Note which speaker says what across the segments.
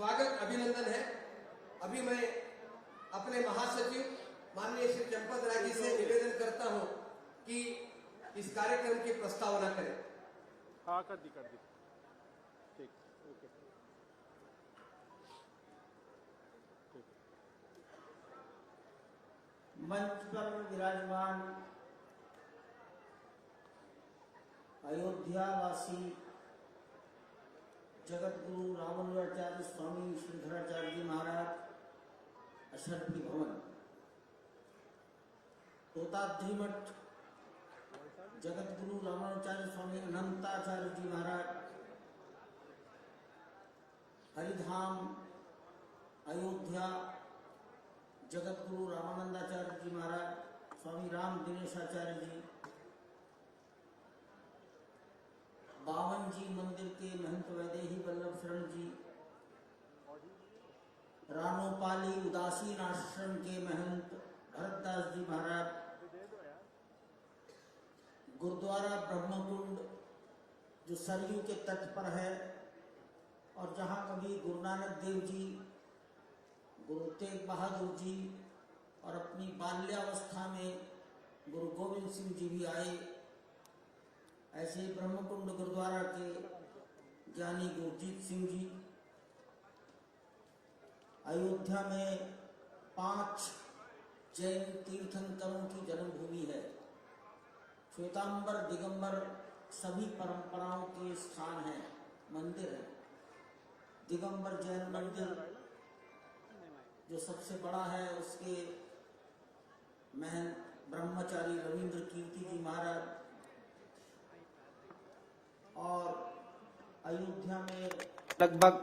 Speaker 1: स्वागत अभिनंदन है। अभी मैं अपने महासचिव माननीय श्री चंपत राय जी से निवेदन करता हूं कि इस कार्यक्रम की प्रस्तावना करें।
Speaker 2: हाँ, कर दी ठीक, ओके ठीक।
Speaker 3: मंच पर विराजमान अयोध्यावासी जगत गुरु रामानुजाचार्य स्वामी श्रीधराचार्य जी महाराज, अशरफी भवन, तोताद्री मठ जगत गुरु रामानुजाचार्य स्वामी अनंताचार्य जी महाराज, हरिधाम अयोध्या जगत गुरु रामानंदाचार्य जी महाराज, स्वामी राम दिनेशाचार्य जी, बावन जी मंदिर के महंत वैदेही वल्लभ शरण जी, रानोपाली उदासीन आश्रम के महंत भरतदास जी महाराज, गुरुद्वारा ब्रह्मकुंड जो सरयू के तट पर है और जहां कभी गुरु नानक देव जी, गुरु तेग बहादुर जी और अपनी बाल्यावस्था में गुरु गोविंद सिंह जी भी आए, ऐसे ब्रह्मकुंड गुरुद्वारा के ज्ञानी गुरजीत सिंह जी, अयोध्या में 5 जैन तीर्थंकरों की जन्मभूमि है। श्वेतांबर दिगंबर सभी परंपराओं के स्थान है, मंदिर है। दिगंबर जैन मंदिर जो सबसे बड़ा है, उसके महंत ब्रह्मचारी रविंद्र कीर्ति जी महाराज, और अयोध्या में लगभग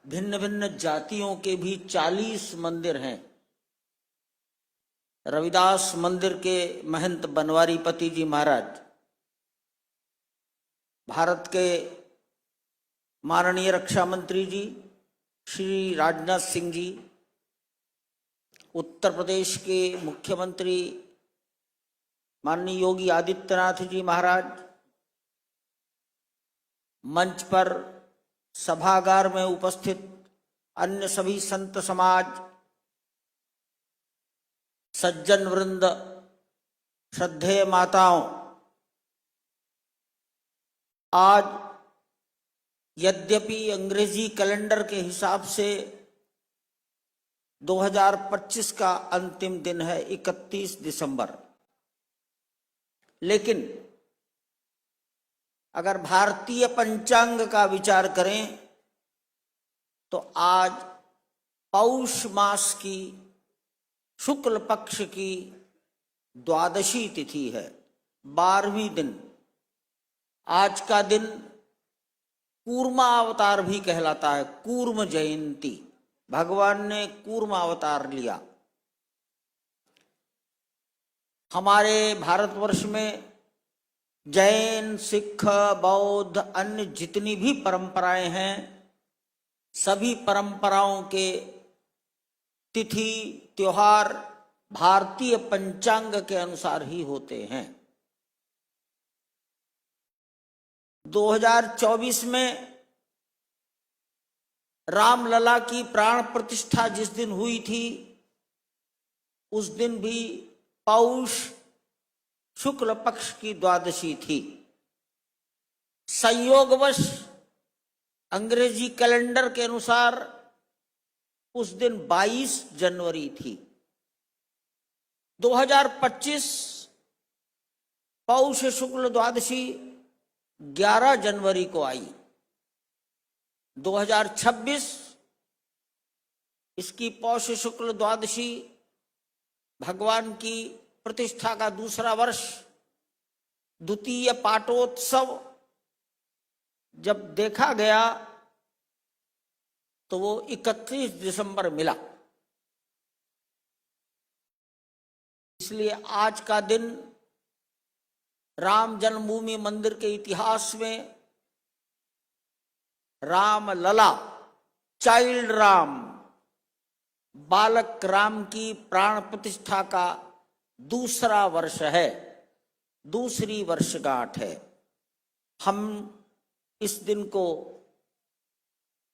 Speaker 3: भिन्न भिन्न जातियों के भी 40 मंदिर हैं। रविदास मंदिर के महंत बनवारीपति जी महाराज, भारत के माननीय रक्षा मंत्री जी श्री राजनाथ सिंह जी, उत्तर प्रदेश के मुख्यमंत्री माननीय योगी आदित्यनाथ जी महाराज, मंच पर सभागार में उपस्थित अन्य सभी संत समाज, सज्जन वृंद, श्रद्धेय माताओं, आज यद्यपि अंग्रेजी कैलेंडर के हिसाब से 2025 का अंतिम दिन है, 31 दिसंबर, लेकिन अगर भारतीय पंचांग का विचार करें तो आज पौष मास की शुक्ल पक्ष की द्वादशी तिथि है, 12वीं दिन। आज का दिन कूर्मा अवतार भी कहलाता है, कूर्म जयंती, भगवान ने कूर्म अवतार लिया। हमारे भारतवर्ष में जैन, सिख, बौद्ध, अन्य जितनी भी परंपराएं हैं, सभी परंपराओं के तिथि त्योहार भारतीय पंचांग के अनुसार ही होते हैं। 2024 में रामलला की प्राण प्रतिष्ठा जिस दिन हुई थी, उस दिन भी पौष शुक्ल पक्ष की द्वादशी थी। संयोगवश अंग्रेजी कैलेंडर के अनुसार उस दिन 22 जनवरी थी। 2025 पौष शुक्ल द्वादशी 11 जनवरी को आई। 2026 इसकी पौष शुक्ल द्वादशी भगवान की प्रतिष्ठा का दूसरा वर्ष, द्वितीय पाटोत्सव जब देखा गया तो वो 31 दिसंबर मिला। इसलिए आज का दिन राम जन्मभूमि मंदिर के इतिहास में राम लला, चाइल्ड राम, बालक राम की प्राण प्रतिष्ठा का दूसरा वर्ष है, दूसरी वर्षगांठ है। हम इस दिन को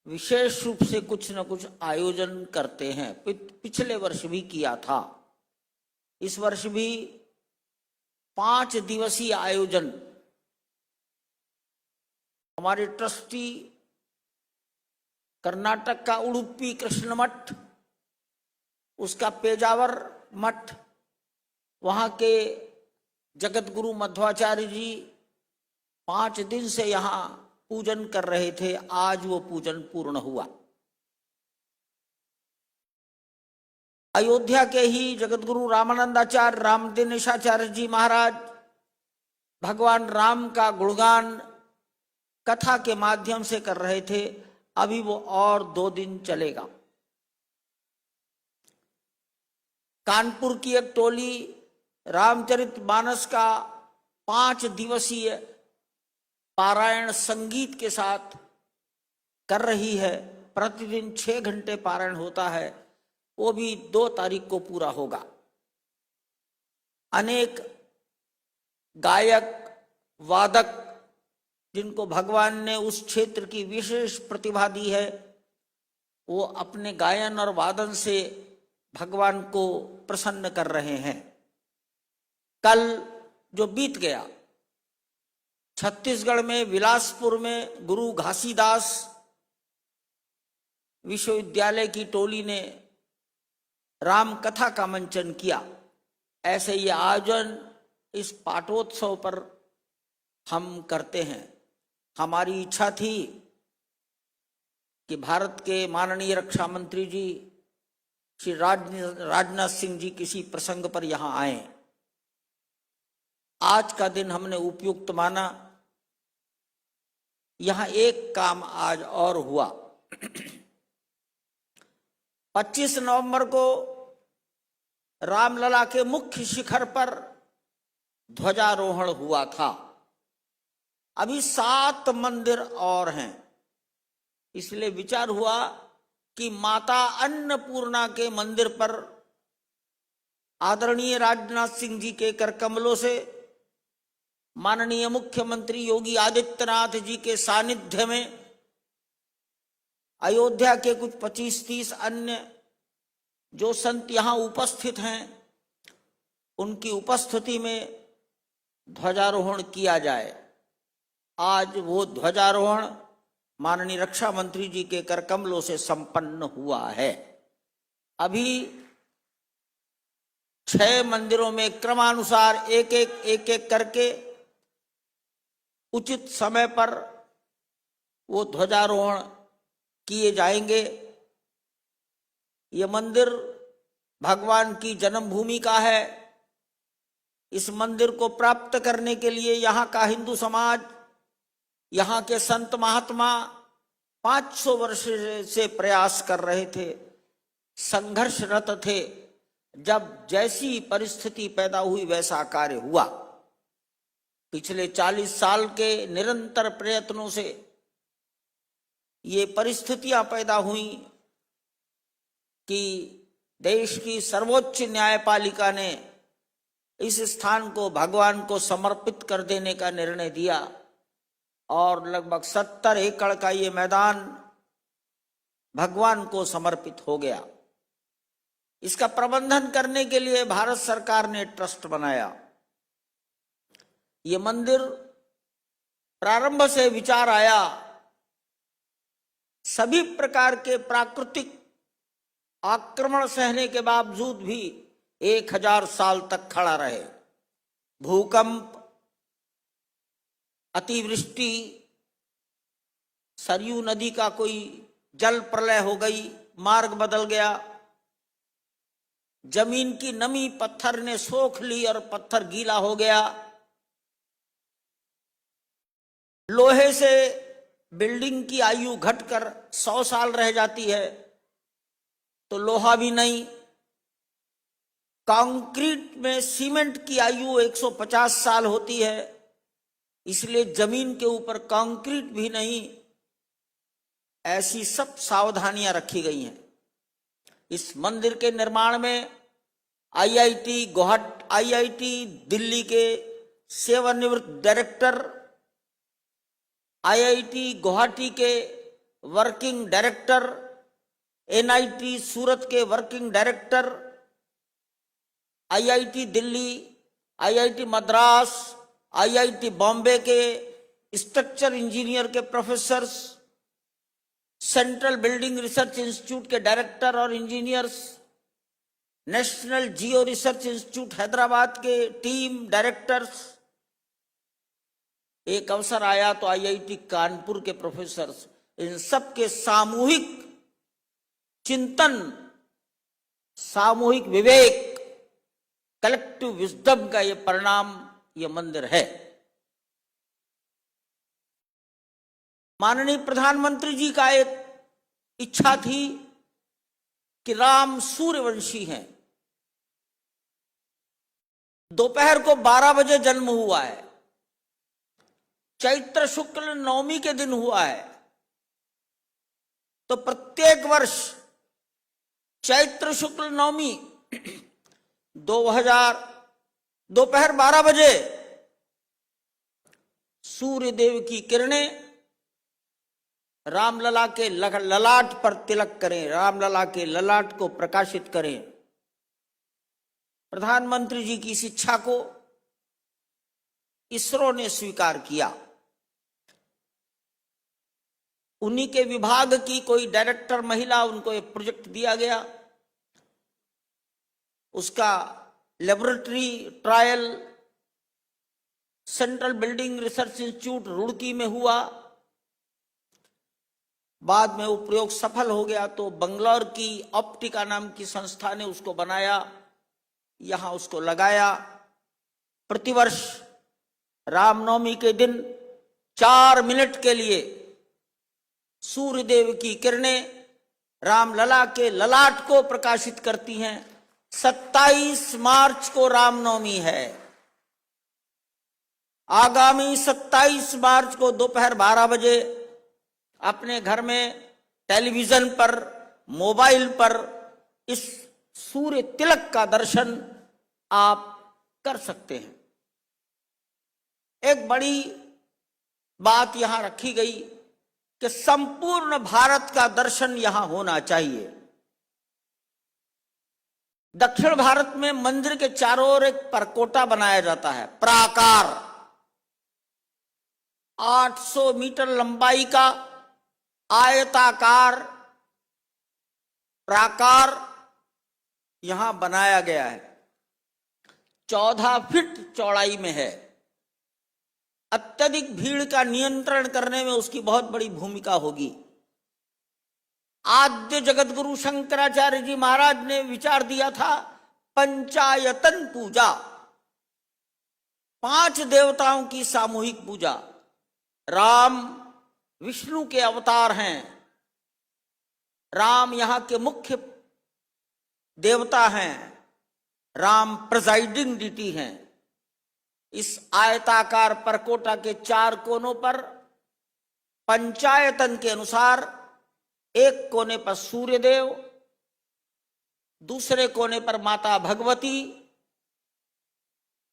Speaker 3: विशेष रूप से कुछ न कुछ आयोजन करते हैं। पिछले वर्ष भी किया था, इस वर्ष भी 5 दिवसीय आयोजन हमारे ट्रस्टी कर्नाटक का उडुपी कृष्ण मठ, उसका पेजावर मठ, वहां के जगत गुरु मध्वाचार्य जी 5 दिन से यहाँ पूजन कर रहे थे। आज वो पूजन पूर्ण हुआ। अयोध्या के ही जगत गुरु रामानंदाचार्य रामदिनेशाचार्य जी महाराज भगवान राम का गुणगान कथा के माध्यम से कर रहे थे। अभी वो और 2 दिन चलेगा। कानपुर की एक टोली रामचरितमानस का 5 दिवसीय पारायण संगीत के साथ कर रही है। प्रतिदिन 6 घंटे पारायण होता है, वो भी 2 तारीख को पूरा होगा। अनेक गायक वादक जिनको भगवान ने उस क्षेत्र की विशेष प्रतिभा दी है, वो अपने गायन और वादन से भगवान को प्रसन्न कर रहे हैं। कल जो बीत गया, छत्तीसगढ़ में बिलासपुर में गुरु घासीदास विश्वविद्यालय की टोली ने राम कथा का मंचन किया। ऐसे ये आयोजन इस पाटोत्सव पर हम करते हैं। हमारी इच्छा थी कि भारत के माननीय रक्षा मंत्री जी श्री राजनाथ सिंह जी किसी प्रसंग पर यहां आए। आज का दिन हमने उपयुक्त माना। यहां एक काम आज और हुआ। 25 नवंबर को रामलला के मुख्य शिखर पर ध्वजारोहण हुआ था। अभी 7 मंदिर और हैं, इसलिए विचार हुआ कि माता अन्नपूर्णा के मंदिर पर आदरणीय राजनाथ सिंह जी के कर कमलों से माननीय मुख्यमंत्री योगी आदित्यनाथ जी के सानिध्य में अयोध्या के कुछ 25-30 अन्य जो संत यहाँ उपस्थित हैं, उनकी उपस्थिति में ध्वजारोहण किया जाए। आज वो ध्वजारोहण माननीय रक्षा मंत्री जी के कर कमलों से संपन्न हुआ है। अभी 6 मंदिरों में क्रमानुसार एक एक करके उचित समय पर वो ध्वजारोहण किए जाएंगे। ये मंदिर भगवान की जन्मभूमि का है। इस मंदिर को प्राप्त करने के लिए यहाँ का हिंदू समाज, यहाँ के संत महात्मा 500 वर्ष से प्रयास कर रहे थे, संघर्षरत थे। जब जैसी परिस्थिति पैदा हुई वैसा कार्य हुआ। पिछले 40 साल के निरंतर प्रयत्नों से ये परिस्थितियां पैदा हुई कि देश की सर्वोच्च न्यायपालिका ने इस स्थान को भगवान को समर्पित कर देने का निर्णय दिया और लगभग 70 एकड़ का ये मैदान भगवान को समर्पित हो गया। इसका प्रबंधन करने के लिए भारत सरकार ने ट्रस्ट बनाया। ये मंदिर प्रारंभ से विचार आया सभी प्रकार के प्राकृतिक आक्रमण सहने के बावजूद भी 1000 साल तक खड़ा रहे। भूकंप, अतिवृष्टि, सरयू नदी का कोई जल प्रलय हो गई, मार्ग बदल गया, जमीन की नमी पत्थर ने सोख ली और पत्थर गीला हो गया, लोहे से बिल्डिंग की आयु घटकर 100 साल रह जाती है तो लोहा भी नहीं, कंक्रीट में सीमेंट की आयु 150 साल होती है, इसलिए जमीन के ऊपर कंक्रीट भी नहीं। ऐसी सब सावधानियां रखी गई हैं। इस मंदिर के निर्माण में आईआईटी दिल्ली के सेवानिवृत्त डायरेक्टर, आईआईटी गुवाहाटी के वर्किंग डायरेक्टर, एनआईटी सूरत के working director, IIT Delhi, IIT Madras, IIT Bombay के स्ट्रक्चर इंजीनियर के professors, central building research institute के डायरेक्टर और इंजीनियर्स, नेशनल जियो रिसर्च इंस्टीट्यूट हैदराबाद के टीम डायरेक्टर्स, एक अवसर आया तो आईआईटी कानपुर के प्रोफेसर्स, इन सब के सामूहिक चिंतन, सामूहिक विवेक, कलेक्टिव विजडम का ये परिणाम ये मंदिर है। माननीय प्रधानमंत्री जी का एक इच्छा थी कि राम सूर्यवंशी हैं। दोपहर को 12 बजे जन्म हुआ है, चैत्र शुक्ल नवमी के दिन हुआ है, तो प्रत्येक वर्ष चैत्र शुक्ल नवमी 2000 दोपहर 12 बजे सूर्य देव की किरणें रामलला के ललाट पर तिलक करें, रामलला के ललाट को प्रकाशित करें। प्रधानमंत्री जी की इस इच्छा को इसरो ने स्वीकार किया। उन्हीं के विभाग की कोई डायरेक्टर महिला, उनको एक प्रोजेक्ट दिया गया, उसका laboratory trial central building research institute Roorkee में हुआ। बाद में वो प्रयोग सफल हो गया तो बंगलौर की ऑप्टिका नाम की संस्था ने उसको बनाया, यहां उसको लगाया। प्रतिवर्ष रामनवमी के दिन 4 मिनट के लिए सूर्यदेव की किरणें रामलला के ललाट को प्रकाशित करती हैं। 27 मार्च को रामनवमी है। आगामी 27 मार्च को दोपहर 12 बजे अपने घर में, टेलीविजन पर, मोबाइल पर इस सूर्य तिलक का दर्शन आप कर सकते हैं। एक बड़ी बात यहां रखी गई कि संपूर्ण भारत का दर्शन यहां होना चाहिए। दक्षिण भारत में मंदिर के चारों ओर एक परकोटा बनाया जाता है, प्राकार, 800 मीटर लंबाई का आयताकार प्राकार यहां बनाया गया है, 14 फीट चौड़ाई में है। अत्यधिक भीड़ का नियंत्रण करने में उसकी बहुत बड़ी भूमिका होगी। आद्य जगतगुरु शंकराचार्य जी महाराज ने विचार दिया था पंचायतन पूजा, 5 देवताओं की सामूहिक पूजा। राम विष्णु के अवतार हैं, राम यहां के मुख्य देवता हैं, राम प्रिजाइडिंग डिटी हैं। इस आयताकार परकोटा के 4 कोनों पर पंचायतन के अनुसार एक कोने पर सूर्यदेव, दूसरे कोने पर माता भगवती,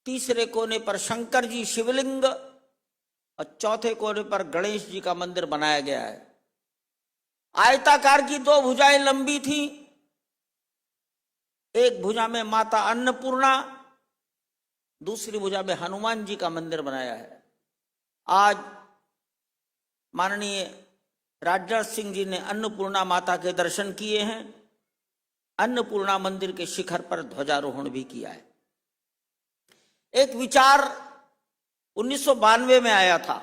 Speaker 3: तीसरे कोने पर शंकर जी शिवलिंग और चौथे कोने पर गणेश जी का मंदिर बनाया गया है। आयताकार की 2 भुजाएं लंबी थी, एक भुजा में माता अन्नपूर्णा, दूसरी भुजा में हनुमान जी का मंदिर बनाया है। आज माननीय राजनाथ सिंह जी ने अन्नपूर्णा माता के दर्शन किए हैं, अन्नपूर्णा मंदिर के शिखर पर ध्वजारोहण भी किया है। एक विचार 1992 में आया था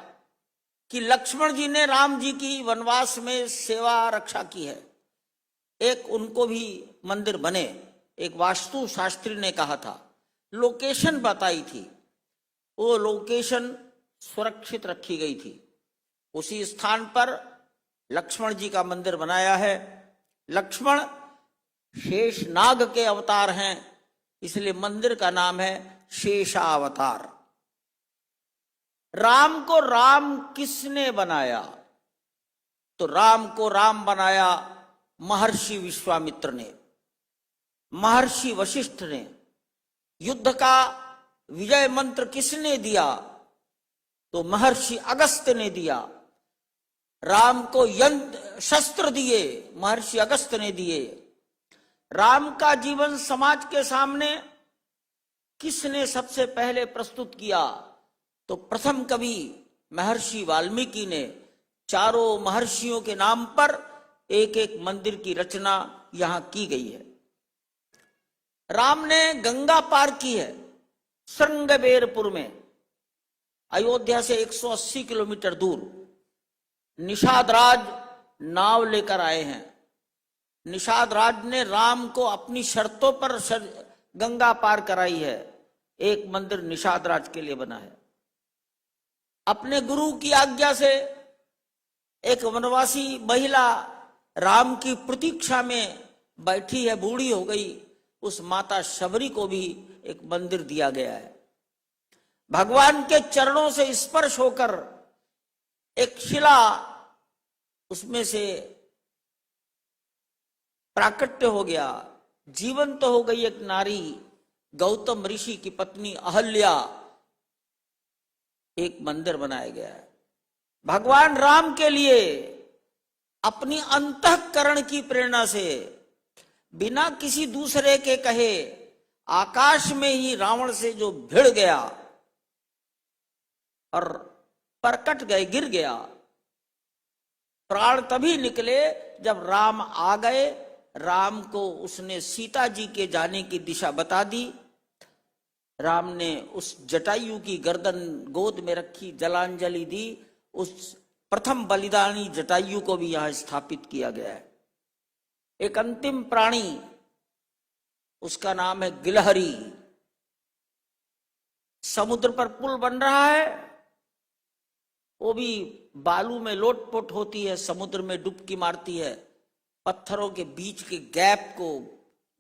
Speaker 3: कि लक्ष्मण जी ने राम जी की वनवास में सेवा रक्षा की है, एक उनको भी मंदिर बने। एक वास्तु शास्त्री ने कहा था, लोकेशन बताई थी, वो लोकेशन सुरक्षित रखी गई थी। उसी स्थान पर लक्ष्मण जी का मंदिर बनाया है। लक्ष्मण शेष नाग के अवतार हैं, इसलिए मंदिर का नाम है शेषावतार। राम को राम किसने बनाया? तो राम को राम बनाया महर्षि विश्वामित्र ने, महर्षि वशिष्ठ ने। युद्ध का विजय मंत्र किसने दिया? तो महर्षि अगस्त्य ने दिया। राम को यंत्र शस्त्र दिए, महर्षि अगस्त्य ने दिए। राम का जीवन समाज के सामने किसने सबसे पहले प्रस्तुत किया? तो प्रथम कवि महर्षि वाल्मीकि ने चारों महर्षियों के नाम पर एक एक मंदिर की रचना यहां की गई है। राम ने गंगा पार की है श्रृंगबेरपुर में, अयोध्या से 180 किलोमीटर दूर। निषाद राज नाव लेकर आए हैं। निषाद राज ने राम को अपनी शर्तों पर गंगा पार कराई है। एक मंदिर निषाद राज के लिए बना है। अपने गुरु की आज्ञा से एक वनवासी महिला राम की प्रतीक्षा में बैठी है, बूढ़ी हो गई। उस माता शबरी को भी एक मंदिर दिया गया है। भगवान के चरणों से स्पर्श होकर एक शिला उसमें से प्राकट्य हो गया, जीवंत हो गई एक नारी, गौतम ऋषि की पत्नी अहल्या। एक मंदिर बनाया गया है। भगवान राम के लिए अपनी अंतःकरण की प्रेरणा से बिना किसी दूसरे के कहे आकाश में ही रावण से जो भिड़ गया और परकट गए, गिर गया। प्राण तभी निकले जब राम आ गए। राम को उसने सीता जी के जाने की दिशा बता दी। राम ने उस जटायु की गर्दन गोद में रखी, जलांजलि दी। उस प्रथम बलिदानी जटायु को भी यहां स्थापित किया गया है। एक अंतिम प्राणी, उसका नाम है गिलहरी। समुद्र पर पुल बन रहा है, वो भी बालू में लोटपोट होती है, समुद्र में डुबकी मारती है, पत्थरों के बीच के गैप को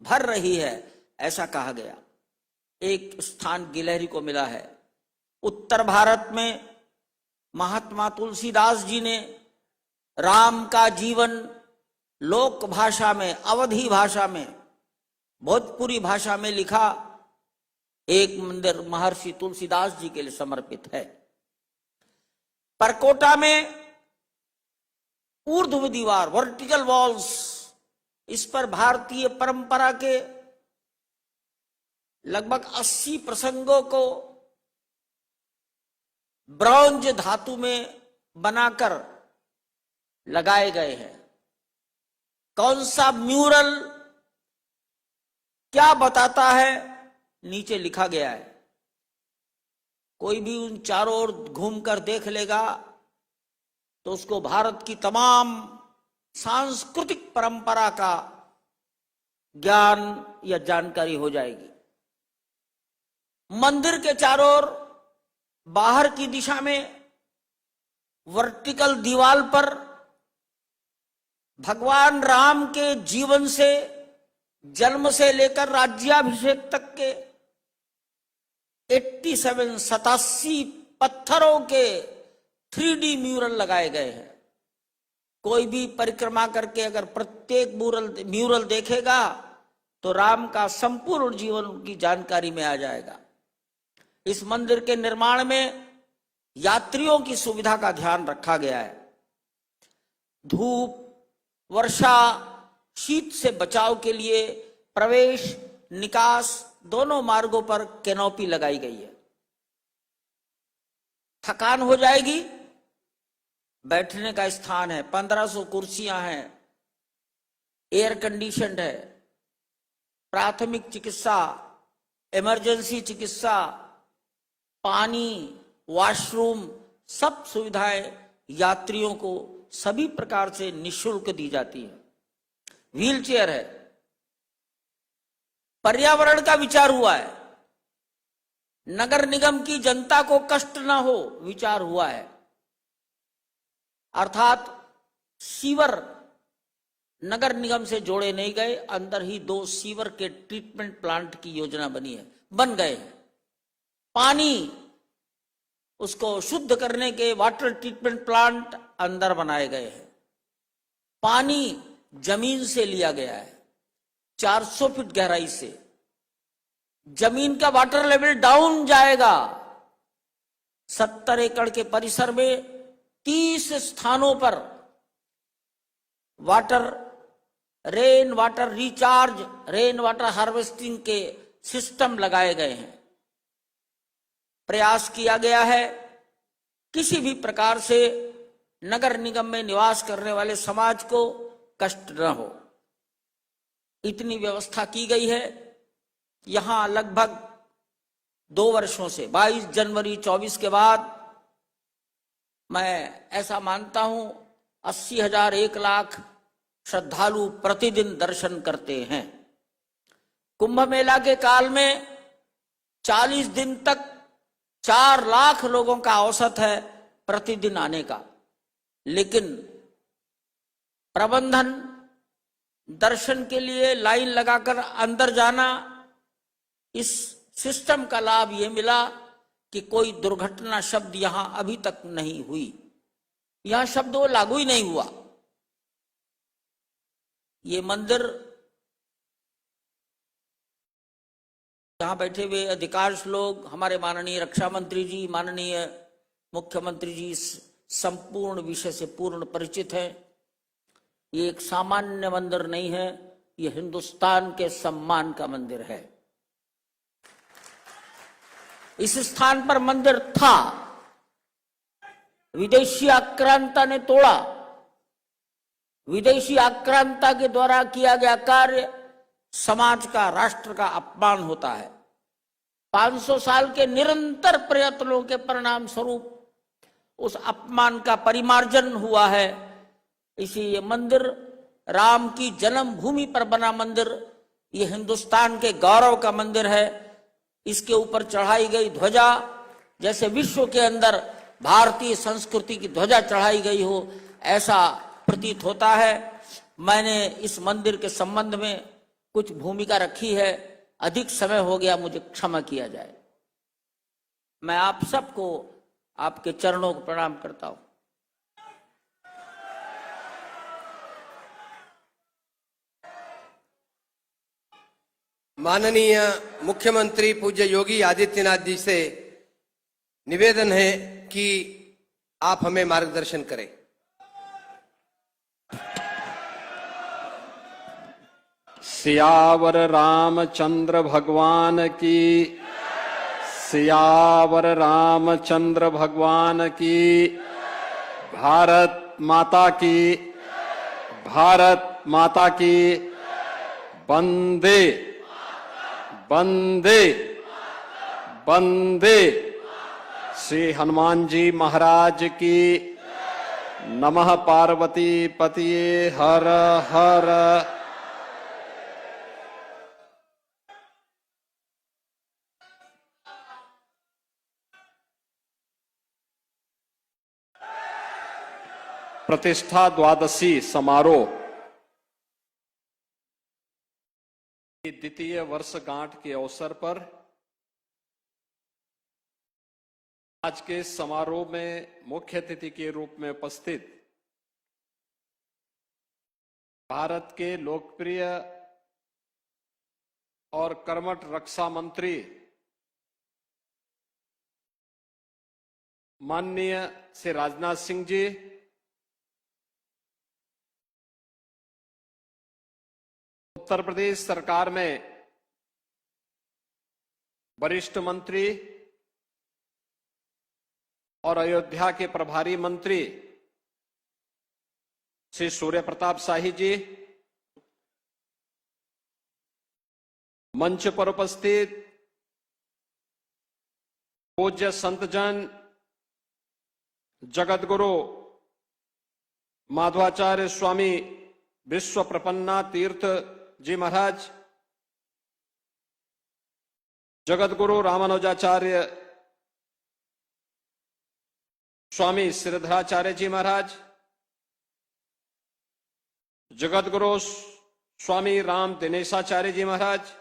Speaker 3: भर रही है, ऐसा कहा गया। एक स्थान गिलहरी को मिला है। उत्तर भारत में महात्मा तुलसीदास जी ने राम का जीवन लोक भाषा में, अवधी भाषा में, भोजपुरी भाषा में लिखा। एक मंदिर महर्षि तुलसीदास जी के लिए समर्पित है। परकोटा में ऊर्ध्व दीवार, वर्टिकल वॉल्स, इस पर भारतीय परंपरा के लगभग 80 प्रसंगों को ब्रॉन्ज धातु में बनाकर लगाए गए हैं। कौन सा म्यूरल क्या बताता है, नीचे लिखा गया है। कोई भी उन चारों ओर घूमकर देख लेगा तो उसको भारत की तमाम सांस्कृतिक परंपरा का ज्ञान या जानकारी हो जाएगी। मंदिर के चारों ओर बाहर की दिशा में वर्टिकल दीवार पर भगवान राम के जीवन से, जन्म से लेकर राज्याभिषेक तक के 87 पत्थरों के 3D म्यूरल लगाए गए हैं। कोई भी परिक्रमा करके अगर प्रत्येक म्यूरल देखेगा तो राम का संपूर्ण जीवन उनकी जानकारी में आ जाएगा। इस मंदिर के निर्माण में यात्रियों की सुविधा का ध्यान रखा गया है। धूप, वर्षा, शीत से बचाव के लिए प्रवेश निकास दोनों मार्गों पर कैनोपी लगाई गई है। थकान हो जाएगी, बैठने का स्थान है, 1500 कुर्सियां हैं, एयर कंडीशनड है। प्राथमिक चिकित्सा, इमरजेंसी चिकित्सा, पानी, वॉशरूम, सब सुविधाएं यात्रियों को सभी प्रकार से निःशुल्क दी जाती है। व्हील चेयर है। पर्यावरण का विचार हुआ है। नगर निगम की जनता को कष्ट ना हो, विचार हुआ है। अर्थात सीवर नगर निगम से जोड़े नहीं गए, अंदर ही 2 सीवर के ट्रीटमेंट प्लांट की योजना बन गए हैं। पानी, उसको शुद्ध करने के वाटर ट्रीटमेंट प्लांट अंदर बनाए गए हैं। पानी जमीन से लिया गया है, 400 फीट गहराई से। जमीन का वाटर लेवल डाउन जाएगा। 70 एकड़ के परिसर में 30 स्थानों पर rain water recharge, rain water harvesting के सिस्टम लगाए गए हैं। प्रयास किया गया है किसी भी प्रकार से नगर निगम में निवास करने वाले समाज को कष्ट न हो, इतनी व्यवस्था की गई है। यहां लगभग 2 वर्षों से 22 जनवरी 24 के बाद मैं ऐसा मानता हूं 80,000 1 लाख श्रद्धालु प्रतिदिन दर्शन करते हैं। कुंभ मेला के काल में 40 दिन तक 4 लाख लोगों का औसत है प्रतिदिन आने का, लेकिन प्रबंधन दर्शन के लिए लाइन लगाकर अंदर जाना, इस सिस्टम का लाभ ये मिला कि कोई दुर्घटना शब्द यहां अभी तक नहीं हुई। यहां शब्द वो लागू ही नहीं हुआ। ये मंदिर, यहां बैठे हुए अधिकांश लोग, हमारे माननीय रक्षा मंत्री जी, माननीय मुख्यमंत्री जी संपूर्ण विषय से पूर्ण परिचित हैं। ये एक सामान्य मंदिर नहीं है, ये हिंदुस्तान के सम्मान का मंदिर है। इस स्थान पर मंदिर था, विदेशी आक्रांता ने तोड़ा। विदेशी आक्रांता के द्वारा किया गया कार्य समाज का, राष्ट्र का अपमान होता है। 500 साल के निरंतर प्रयत्नों के परिणाम स्वरूप उस अपमान का परिमार्जन हुआ है। इसी ये मंदिर, राम की जन्मभूमि पर बना मंदिर, ये हिंदुस्तान के गौरव का मंदिर है। इसके ऊपर चढ़ाई गई ध्वजा जैसे विश्व के अंदर भारतीय संस्कृति की ध्वजा चढ़ाई गई हो, ऐसा प्रतीत होता है। मैंने इस मंदिर के संबंध में कुछ भूमिका रखी है, अधिक समय हो गया, मुझे क्षमा किया जाए। मैं आप सबको आपके चरणों को प्रणाम करता हूं।
Speaker 1: माननीय मुख्यमंत्री पूज्य योगी आदित्यनाथ जी से निवेदन है कि आप हमें मार्गदर्शन करें।
Speaker 2: सियावर रामचंद्र भगवान की, सियावर रामचंद्र भगवान की, भारत माता की, भारत माता की, वंदे वंदे वंदे। श्री हनुमान जी महाराज की, नमः पार्वती पतिये हर हर। प्रतिष्ठा द्वादशी समारोह की द्वितीय वर्षगांठ के अवसर पर आज के समारोह में मुख्य अतिथि के रूप में उपस्थित भारत के लोकप्रिय और कर्मठ रक्षा मंत्री माननीय श्री राजनाथ सिंह जी, उत्तर प्रदेश सरकार में वरिष्ठ मंत्री और अयोध्या के प्रभारी मंत्री श्री सूर्य प्रताप शाही जी, मंच पर उपस्थित पूज्य संतजन जगतगुरु माधवाचार्य स्वामी विश्व प्रपन्ना तीर्थ जी महाराज, जगतगुरु रामानुजाचार्य स्वामी श्रीधराचार्य जी महाराज, जगतगुरु स्वामी राम दिनेशाचार्य जी महाराज,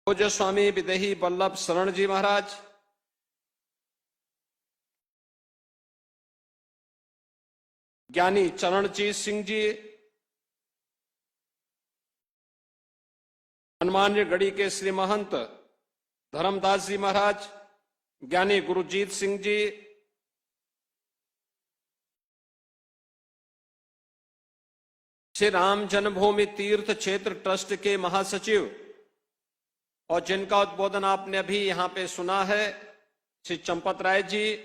Speaker 2: पूज्य स्वामी विदेही वल्लभ शरण जी महाराज, ज्ञानी चरणजीत सिंह जी, हनुमानगढ़ी के श्री महंत धर्मदास जी महाराज, ज्ञानी गुरजीत सिंह जी, श्री राम जन्मभूमि तीर्थ क्षेत्र ट्रस्ट के महासचिव और जिनका उद्बोधन आपने अभी यहां पे सुना है, श्री चंपत राय जी,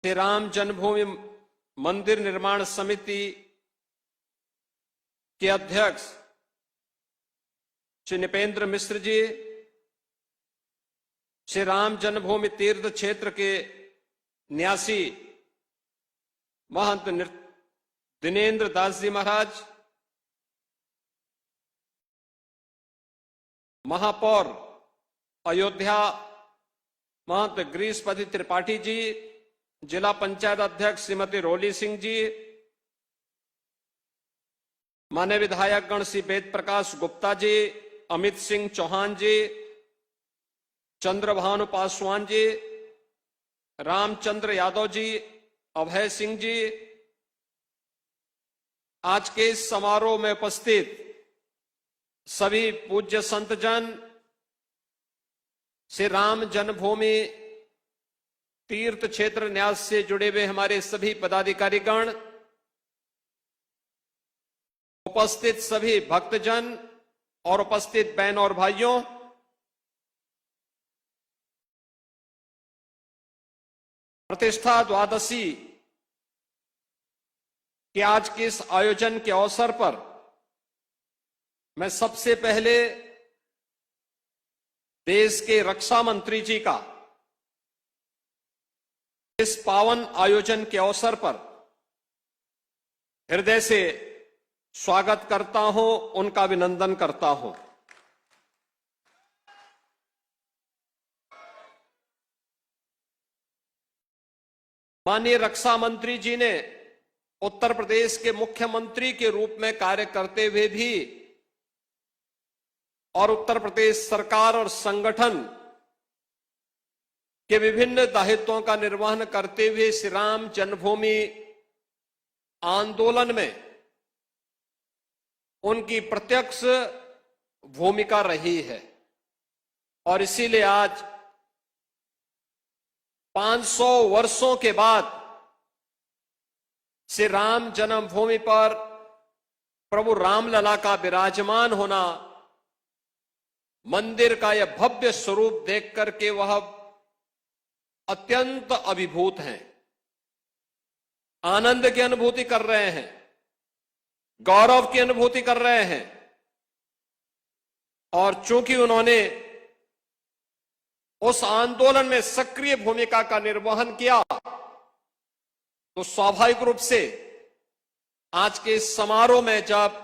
Speaker 2: श्री राम जन्मभूमि मंदिर निर्माण समिति के अध्यक्ष श्री निपेंद्र मिश्र जी, श्री राम जन्मभूमि तीर्थ क्षेत्र के न्यासी महंत दिनेन्द्र दास जी महाराज, महापौर अयोध्या महंत गिरीशपति त्रिपाठी जी, जिला पंचायत अध्यक्ष श्रीमती रोली सिंह जी, मान्य विधायक गण श्री वेद प्रकाश गुप्ता जी, अमित सिंह चौहान जी, चंद्रभानु पासवान जी, रामचंद्र यादव जी, अभय सिंह जी, आज के इस समारोह में उपस्थित सभी पूज्य संतजन, श्री राम जन्मभूमि तीर्थ क्षेत्र न्यास से जुड़े हुए हमारे सभी पदाधिकारीगण, उपस्थित सभी भक्तजन और उपस्थित बहन और भाइयों, प्रतिष्ठा द्वादशी कि आज के इस आयोजन के अवसर पर मैं सबसे पहले देश के रक्षा मंत्री जी का इस पावन आयोजन के अवसर पर हृदय से स्वागत करता हूं, उनका अभिनंदन करता हूं। माननीय रक्षा मंत्री जी ने उत्तर प्रदेश के मुख्यमंत्री के रूप में कार्य करते हुए भी और उत्तर प्रदेश सरकार और संगठन के विभिन्न दायित्वों का निर्वहन करते हुए श्री राम जन्मभूमि आंदोलन में उनकी प्रत्यक्ष भूमिका रही है और इसीलिए आज 500 वर्षों के बाद श्री राम जन्मभूमि पर प्रभु रामलला का विराजमान होना, मंदिर का यह भव्य स्वरूप देख करके वह अत्यंत अभिभूत हैं, आनंद की अनुभूति कर रहे हैं, गौरव की अनुभूति कर रहे हैं। और चूंकि उन्होंने उस आंदोलन में सक्रिय भूमिका का निर्वहन किया, तो स्वाभाविक रूप से आज के इस समारोह में जब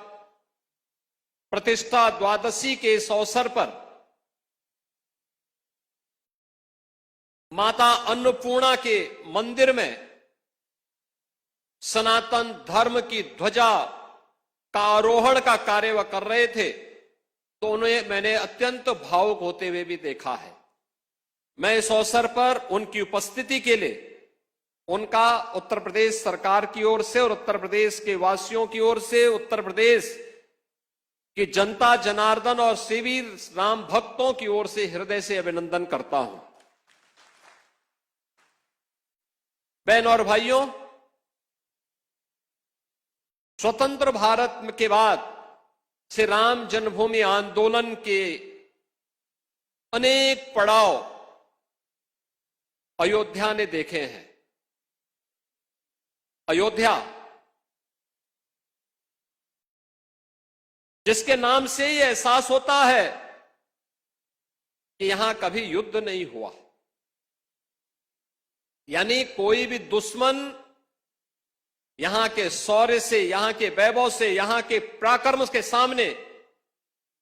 Speaker 2: प्रतिष्ठा द्वादशी के इस अवसर पर माता अन्नपूर्णा के मंदिर में सनातन धर्म की ध्वजा का आरोहण का कार्य वह कर रहे थे, तो उन्हें मैंने अत्यंत भावुक होते हुए भी देखा है। मैं इस अवसर पर उनकी उपस्थिति के लिए उनका उत्तर प्रदेश सरकार की ओर से और उत्तर प्रदेश के वासियों की ओर से, उत्तर प्रदेश की जनता जनार्दन और सेवी राम भक्तों की ओर से हृदय से अभिनंदन करता हूं। बहन और भाइयों, स्वतंत्र भारत के बाद श्री राम जन्मभूमि आंदोलन के अनेक पड़ाव अयोध्या ने देखे हैं। अयोध्या जिसके नाम से ये एहसास होता है कि यहां कभी युद्ध नहीं हुआ, यानी कोई भी दुश्मन यहां के शौर्य से, यहां के वैभव से, यहां के पराक्रम के सामने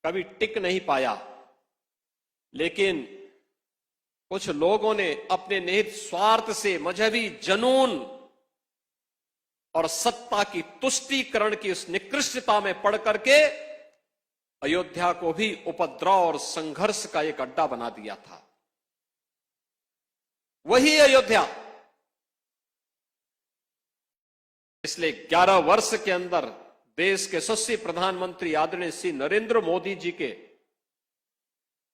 Speaker 2: कभी टिक नहीं पाया। लेकिन कुछ लोगों ने अपने निहित स्वार्थ से, मजहबी जनून और सत्ता की तुष्टीकरण की उस निकृष्टता में पड़ करके अयोध्या को भी उपद्रव और संघर्ष का एक अड्डा बना दिया था। वही अयोध्या पिछले 11 वर्ष के अंदर देश के यशस्वी प्रधानमंत्री आदरणीय श्री नरेंद्र मोदी जी के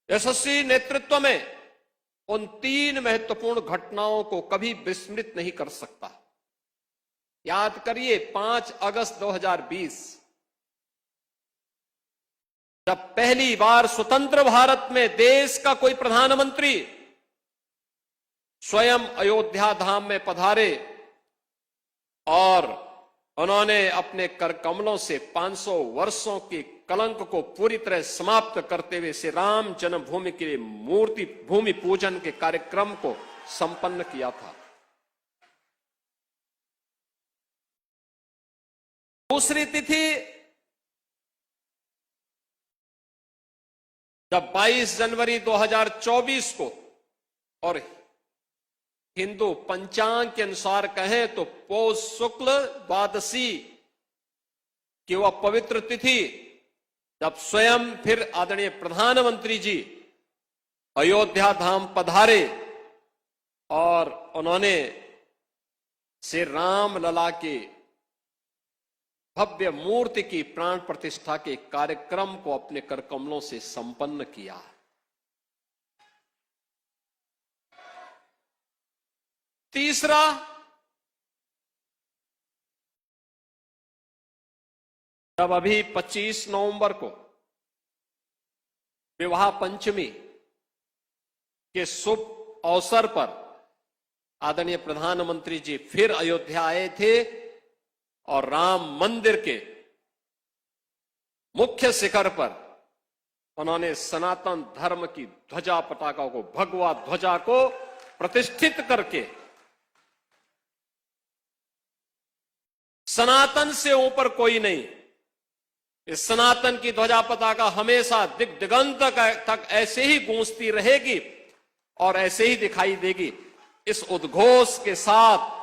Speaker 2: यशस्वी नेतृत्व में उन 3 महत्वपूर्ण घटनाओं को कभी विस्मृत नहीं कर सकता। याद करिए 5 अगस्त 2020, जब पहली बार स्वतंत्र भारत में देश का कोई प्रधानमंत्री स्वयं अयोध्या धाम में पधारे और उन्होंने अपने कर कमलों से 500 वर्षों के कलंक को पूरी तरह समाप्त करते हुए श्री राम जन्मभूमि के लिए मूर्ति भूमि पूजन के कार्यक्रम को संपन्न किया था। दूसरी तिथि जब 22 जनवरी 2024 को, और हिंदू पंचांग के अनुसार कहें तो पौष शुक्ल द्वादशी की वह पवित्र तिथि, जब स्वयं फिर आदरणीय प्रधानमंत्री जी अयोध्या धाम पधारे और उन्होंने श्री राम लला के भव्य मूर्ति की प्राण प्रतिष्ठा के कार्यक्रम को अपने कर कमलों से संपन्न किया। तीसरा, जब अभी 25 नवंबर को विवाह पंचमी के शुभ अवसर पर आदरणीय प्रधानमंत्री जी फिर अयोध्या आए थे और राम मंदिर के मुख्य शिखर पर उन्होंने सनातन धर्म की ध्वजा पताका को, भगवा ध्वजा को प्रतिष्ठित करके सनातन से ऊपर कोई नहीं, इस सनातन की ध्वजा पताका हमेशा दिग दिगंत तक ऐसे ही गूंजती रहेगी और ऐसे ही दिखाई देगी। इस उद्घोष के साथ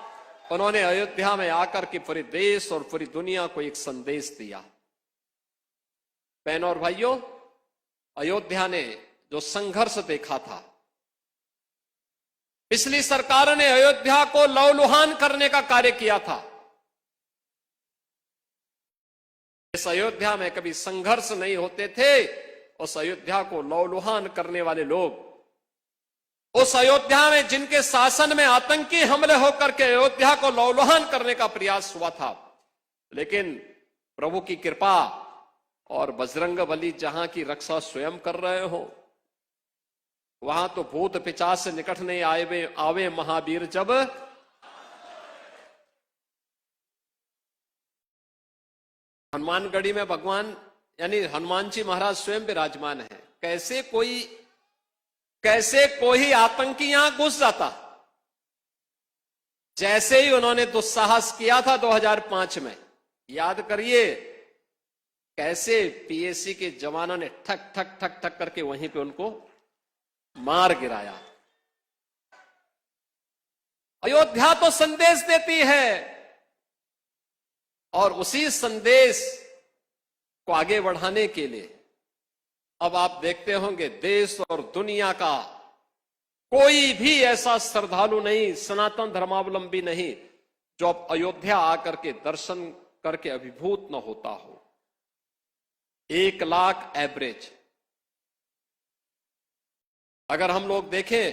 Speaker 2: उन्होंने अयोध्या में आकर के पूरे देश और पूरी दुनिया को एक संदेश दिया। बहनों और भाइयों, अयोध्या ने जो संघर्ष देखा था, पिछली सरकार ने अयोध्या को लहूलुहान करने का कार्य किया था। इस अयोध्या में कभी संघर्ष नहीं होते थे, उस अयोध्या को लहूलुहान करने वाले लोग, उस अयोध्या में जिनके शासन में आतंकी हमले होकर के अयोध्या को लहूलुहान करने का प्रयास हुआ था, लेकिन प्रभु की कृपा और बजरंगबली जहां की रक्षा स्वयं कर रहे हो, वहां तो भूत पिशाच से निकट नहीं आवे महावीर जब हनुमानगढ़ी में भगवान यानी हनुमान जी महाराज स्वयं विराजमान है। कैसे कोई आतंकी यहां घुस जाता। जैसे ही उन्होंने दुस्साहस किया था 2005 में, याद करिए कैसे पीएसी के जवानों ने ठक ठक ठक ठक करके वहीं पे उनको मार गिराया। अयोध्या तो संदेश देती है और उसी संदेश को आगे बढ़ाने के लिए अब आप देखते होंगे देश और दुनिया का कोई भी ऐसा श्रद्धालु नहीं, सनातन धर्मावलंबी नहीं, जो अब अयोध्या आकर के दर्शन करके अभिभूत न होता हो। 1 लाख एवरेज अगर हम लोग देखें,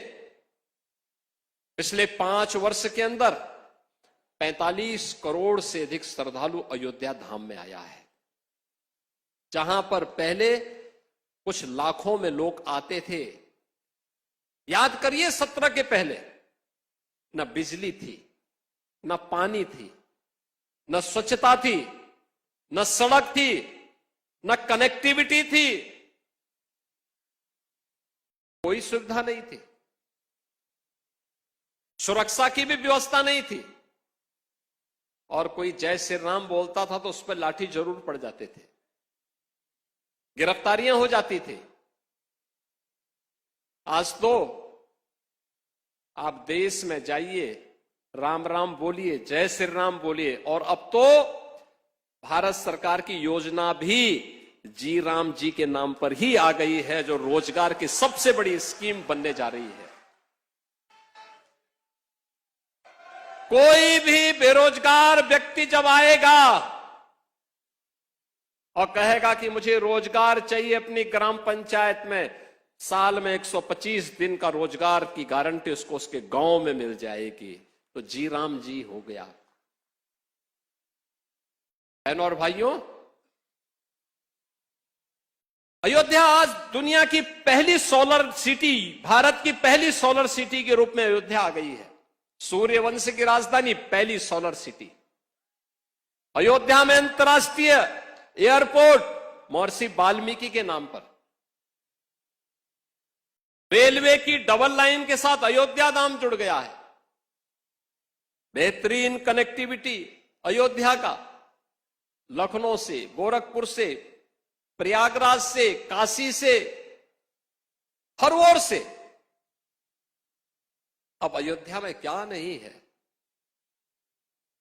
Speaker 2: पिछले 5 वर्ष के अंदर 45 करोड़ से अधिक श्रद्धालु अयोध्या धाम में आया है। जहां पर पहले कुछ लाखों में लोग आते थे। याद करिए 17 के पहले न बिजली थी, न पानी थी, न स्वच्छता थी, न सड़क थी, न कनेक्टिविटी थी, कोई सुविधा नहीं थी, सुरक्षा की भी व्यवस्था नहीं थी, और कोई जय श्री राम बोलता था तो उस पर लाठी जरूर पड़ जाते थे, गिरफ्तारियां हो जाती थी। आज तो आप देश में जाइए, राम राम बोलिए, जय श्री राम बोलिए, और अब तो भारत सरकार की योजना भी जी राम जी के नाम पर ही आ गई है, जो रोजगार की सबसे बड़ी स्कीम बनने जा रही है। कोई भी बेरोजगार व्यक्ति जब आएगा और कहेगा कि मुझे रोजगार चाहिए अपनी ग्राम पंचायत में, साल में 125 दिन का रोजगार की गारंटी उसको उसके गांव में मिल जाएगी, तो जी राम जी हो गया। बहनों और भाइयों, अयोध्या आज दुनिया की पहली सोलर सिटी, भारत की पहली सोलर सिटी के रूप में अयोध्या आ गई है। सूर्यवंश की राजधानी, पहली सोलर सिटी। अयोध्या में अंतर्राष्ट्रीय एयरपोर्ट महर्षि वाल्मीकि के नाम पर। रेलवे की डबल लाइन के साथ अयोध्या धाम जुड़ गया है। बेहतरीन कनेक्टिविटी अयोध्या का, लखनऊ से, गोरखपुर से, प्रयागराज से, काशी से, हर ओर से। अब अयोध्या में क्या नहीं है।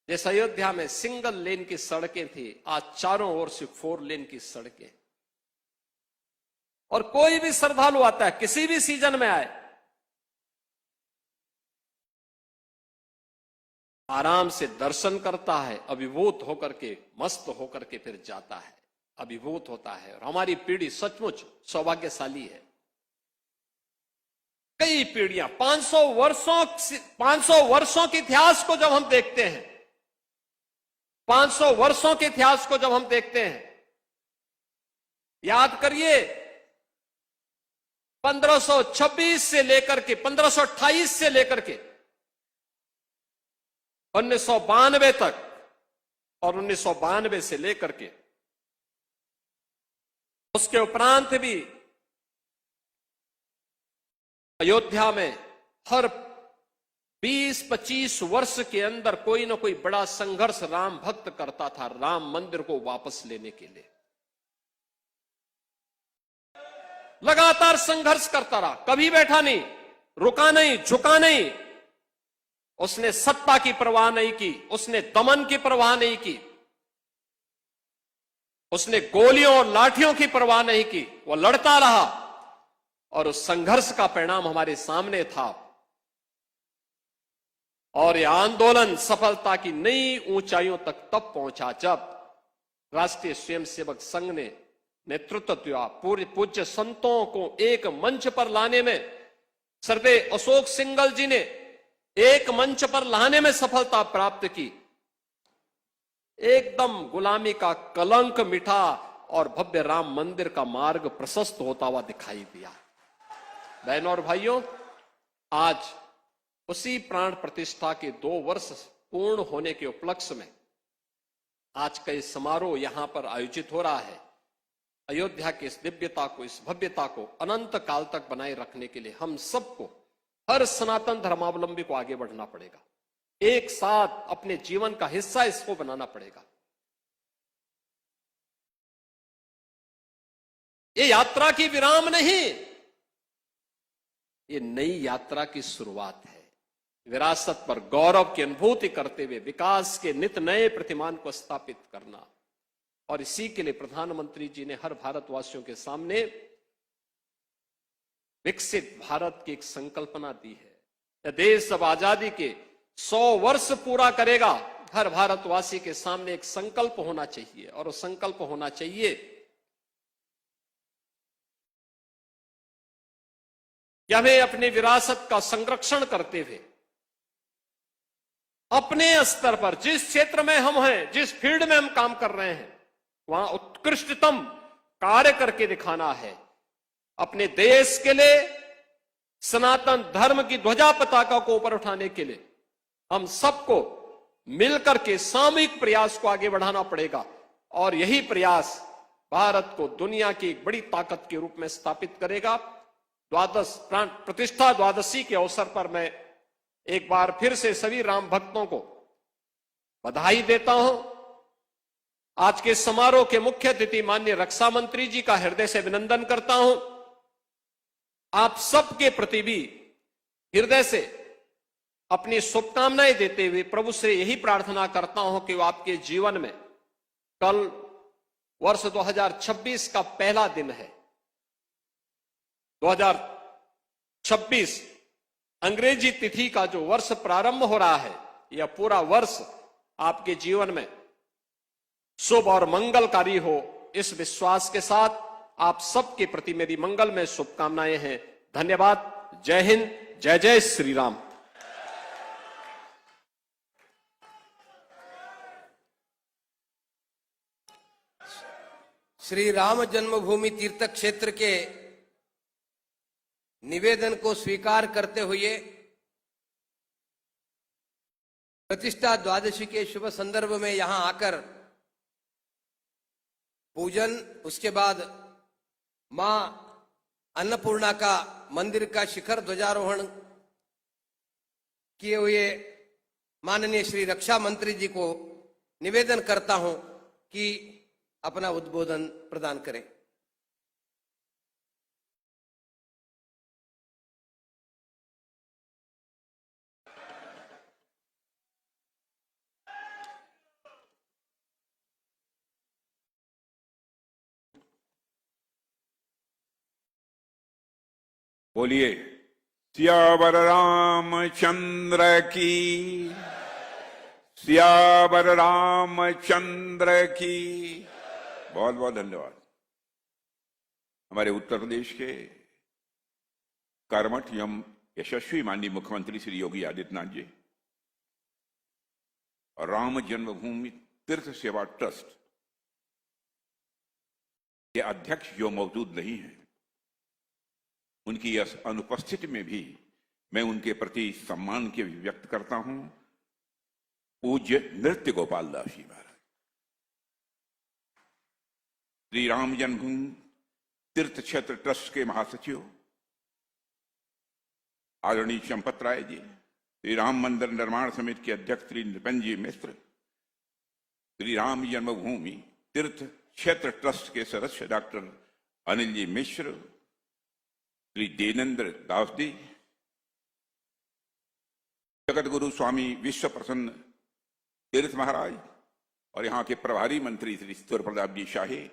Speaker 2: जिस अयोध्या में सिंगल लेन की सड़कें थी, आज चारों ओर से 4 लेन की सड़कें। और कोई भी श्रद्धालु आता है, किसी भी सीजन में आए, आराम से दर्शन करता है, अभिभूत होकर के, मस्त होकर के फिर जाता है, अभिभूत होता है। और हमारी पीढ़ी सचमुच सौभाग्यशाली है। कई पीढ़ियां, 500 वर्षों के इतिहास को जब हम देखते हैं, 500 वर्षों के इतिहास को जब हम देखते हैं, याद करिए 1526 से लेकर के 1528 से लेकर के 1992 तक, और 1992 से लेकर के उसके उपरांत भी अयोध्या में हर 20-25 वर्ष के अंदर कोई ना कोई बड़ा संघर्ष राम भक्त करता था राम मंदिर को वापस लेने के लिए। लगातार संघर्ष करता रहा, कभी बैठा नहीं, रुका नहीं, झुका नहीं। उसने सत्ता की परवाह नहीं की, उसने दमन की परवाह नहीं की, उसने गोलियों और लाठियों की परवाह नहीं की। वो लड़ता रहा और उस संघर्ष का परिणाम हमारे सामने था। और यह आंदोलन सफलता की नई ऊंचाइयों तक तब पहुंचा जब राष्ट्रीय स्वयंसेवक संघ ने नेतृत्व दिया। पूरे पूज्य संतों को एक मंच पर लाने में, श्रद्धेय अशोक सिंघल जी ने एक मंच पर लाने में सफलता प्राप्त की। एकदम गुलामी का कलंक मिटा और भव्य राम मंदिर का मार्ग प्रशस्त होता हुआ दिखाई दिया। बहनों और भाइयों, आज उसी प्राण प्रतिष्ठा के 2 वर्ष पूर्ण होने के उपलक्ष्य में आज का इस समारोह यहां पर आयोजित हो रहा है। अयोध्या की इस दिव्यता को, इस भव्यता को अनंत काल तक बनाए रखने के लिए हम सबको, हर सनातन धर्मावलंबी को आगे बढ़ना पड़ेगा। एक साथ अपने जीवन का हिस्सा इसको बनाना पड़ेगा। ये यात्रा की विराम नहीं, ये नई यात्रा की शुरुआत है। विरासत पर गौरव की अनुभूति करते हुए विकास के नित नए प्रतिमान को स्थापित करना। और इसी के लिए प्रधानमंत्री जी ने हर भारतवासियों के सामने विकसित भारत की एक संकल्पना दी है। यह देश अब आजादी के 100 वर्ष पूरा करेगा। हर भारतवासी के सामने एक संकल्प होना चाहिए, और वो संकल्प होना चाहिए कि हमें अपनी विरासत का संरक्षण करते हुए अपने स्तर पर, जिस क्षेत्र में हम हैं, जिस फील्ड में हम काम कर रहे हैं, वहां उत्कृष्टतम कार्य करके दिखाना है। अपने देश के लिए, सनातन धर्म की ध्वजा पताका को ऊपर उठाने के लिए हम सबको मिलकर के सामूहिक प्रयास को आगे बढ़ाना पड़ेगा। और यही प्रयास भारत को दुनिया की एक बड़ी ताकत के रूप में स्थापित करेगा। प्राण प्रतिष्ठा द्वादशी के अवसर पर मैं एक बार फिर से सभी राम भक्तों को बधाई देता हूं। आज के समारोह के मुख्य अतिथि माननीय रक्षा मंत्री जी का हृदय से अभिनंदन करता हूं। आप सबके प्रति भी हृदय से अपनी शुभकामनाएं देते हुए प्रभु से यही प्रार्थना करता हूं कि वो आपके जीवन में, कल वर्ष 2026 का पहला दिन है। 2026 अंग्रेजी तिथि का जो वर्ष प्रारंभ हो रहा है, यह पूरा वर्ष आपके जीवन में शुभ और मंगलकारी हो, इस विश्वास के साथ आप सबके प्रति मेरी मंगलमय शुभकामनाएं हैं। धन्यवाद। जय हिंद। जय जय श्री राम।
Speaker 1: श्री राम जन्मभूमि तीर्थ क्षेत्र के निवेदन को स्वीकार करते हुए प्रतिष्ठा द्वादशी के शुभ संदर्भ में यहां आकर पूजन, उसके बाद मां अन्नपूर्णा का मंदिर का शिखर ध्वजारोहण किए हुए माननीय श्री रक्षा मंत्री जी को निवेदन करता हूं कि अपना उद्बोधन प्रदान करें।
Speaker 4: बोलिए सियावर रामचंद्र की, सियावर रामचंद्र की। बहुत बहुत धन्यवाद। हमारे उत्तर प्रदेश के कर्मठ एवं यशस्वी माननीय मुख्यमंत्री श्री योगी आदित्यनाथ जी और राम जन्मभूमि तीर्थ सेवा ट्रस्ट के अध्यक्ष जो मौजूद नहीं है, उनकी अनुपस्थिति में भी मैं उनके प्रति सम्मान के व्यक्त करता हूं। पूज्य नृत्य गोपाल दास जी महाराज, श्री राम जन्मभूमि तीर्थ क्षेत्र ट्रस्ट के महासचिव आदरणीय चंपत राय जी, श्री राम मंदिर निर्माण समिति के अध्यक्ष श्री नृपेंद्र जी मिश्र, श्री राम जन्मभूमि तीर्थ क्षेत्र ट्रस्ट के सदस्य डॉक्टर अनिल जी मिश्र, श्री देवेंद्र दास जी, जगत गुरु स्वामी विश्व प्रसन्न तीर्थ महाराज और यहाँ के प्रभारी मंत्री श्री सूर्य प्रताप जी शाही,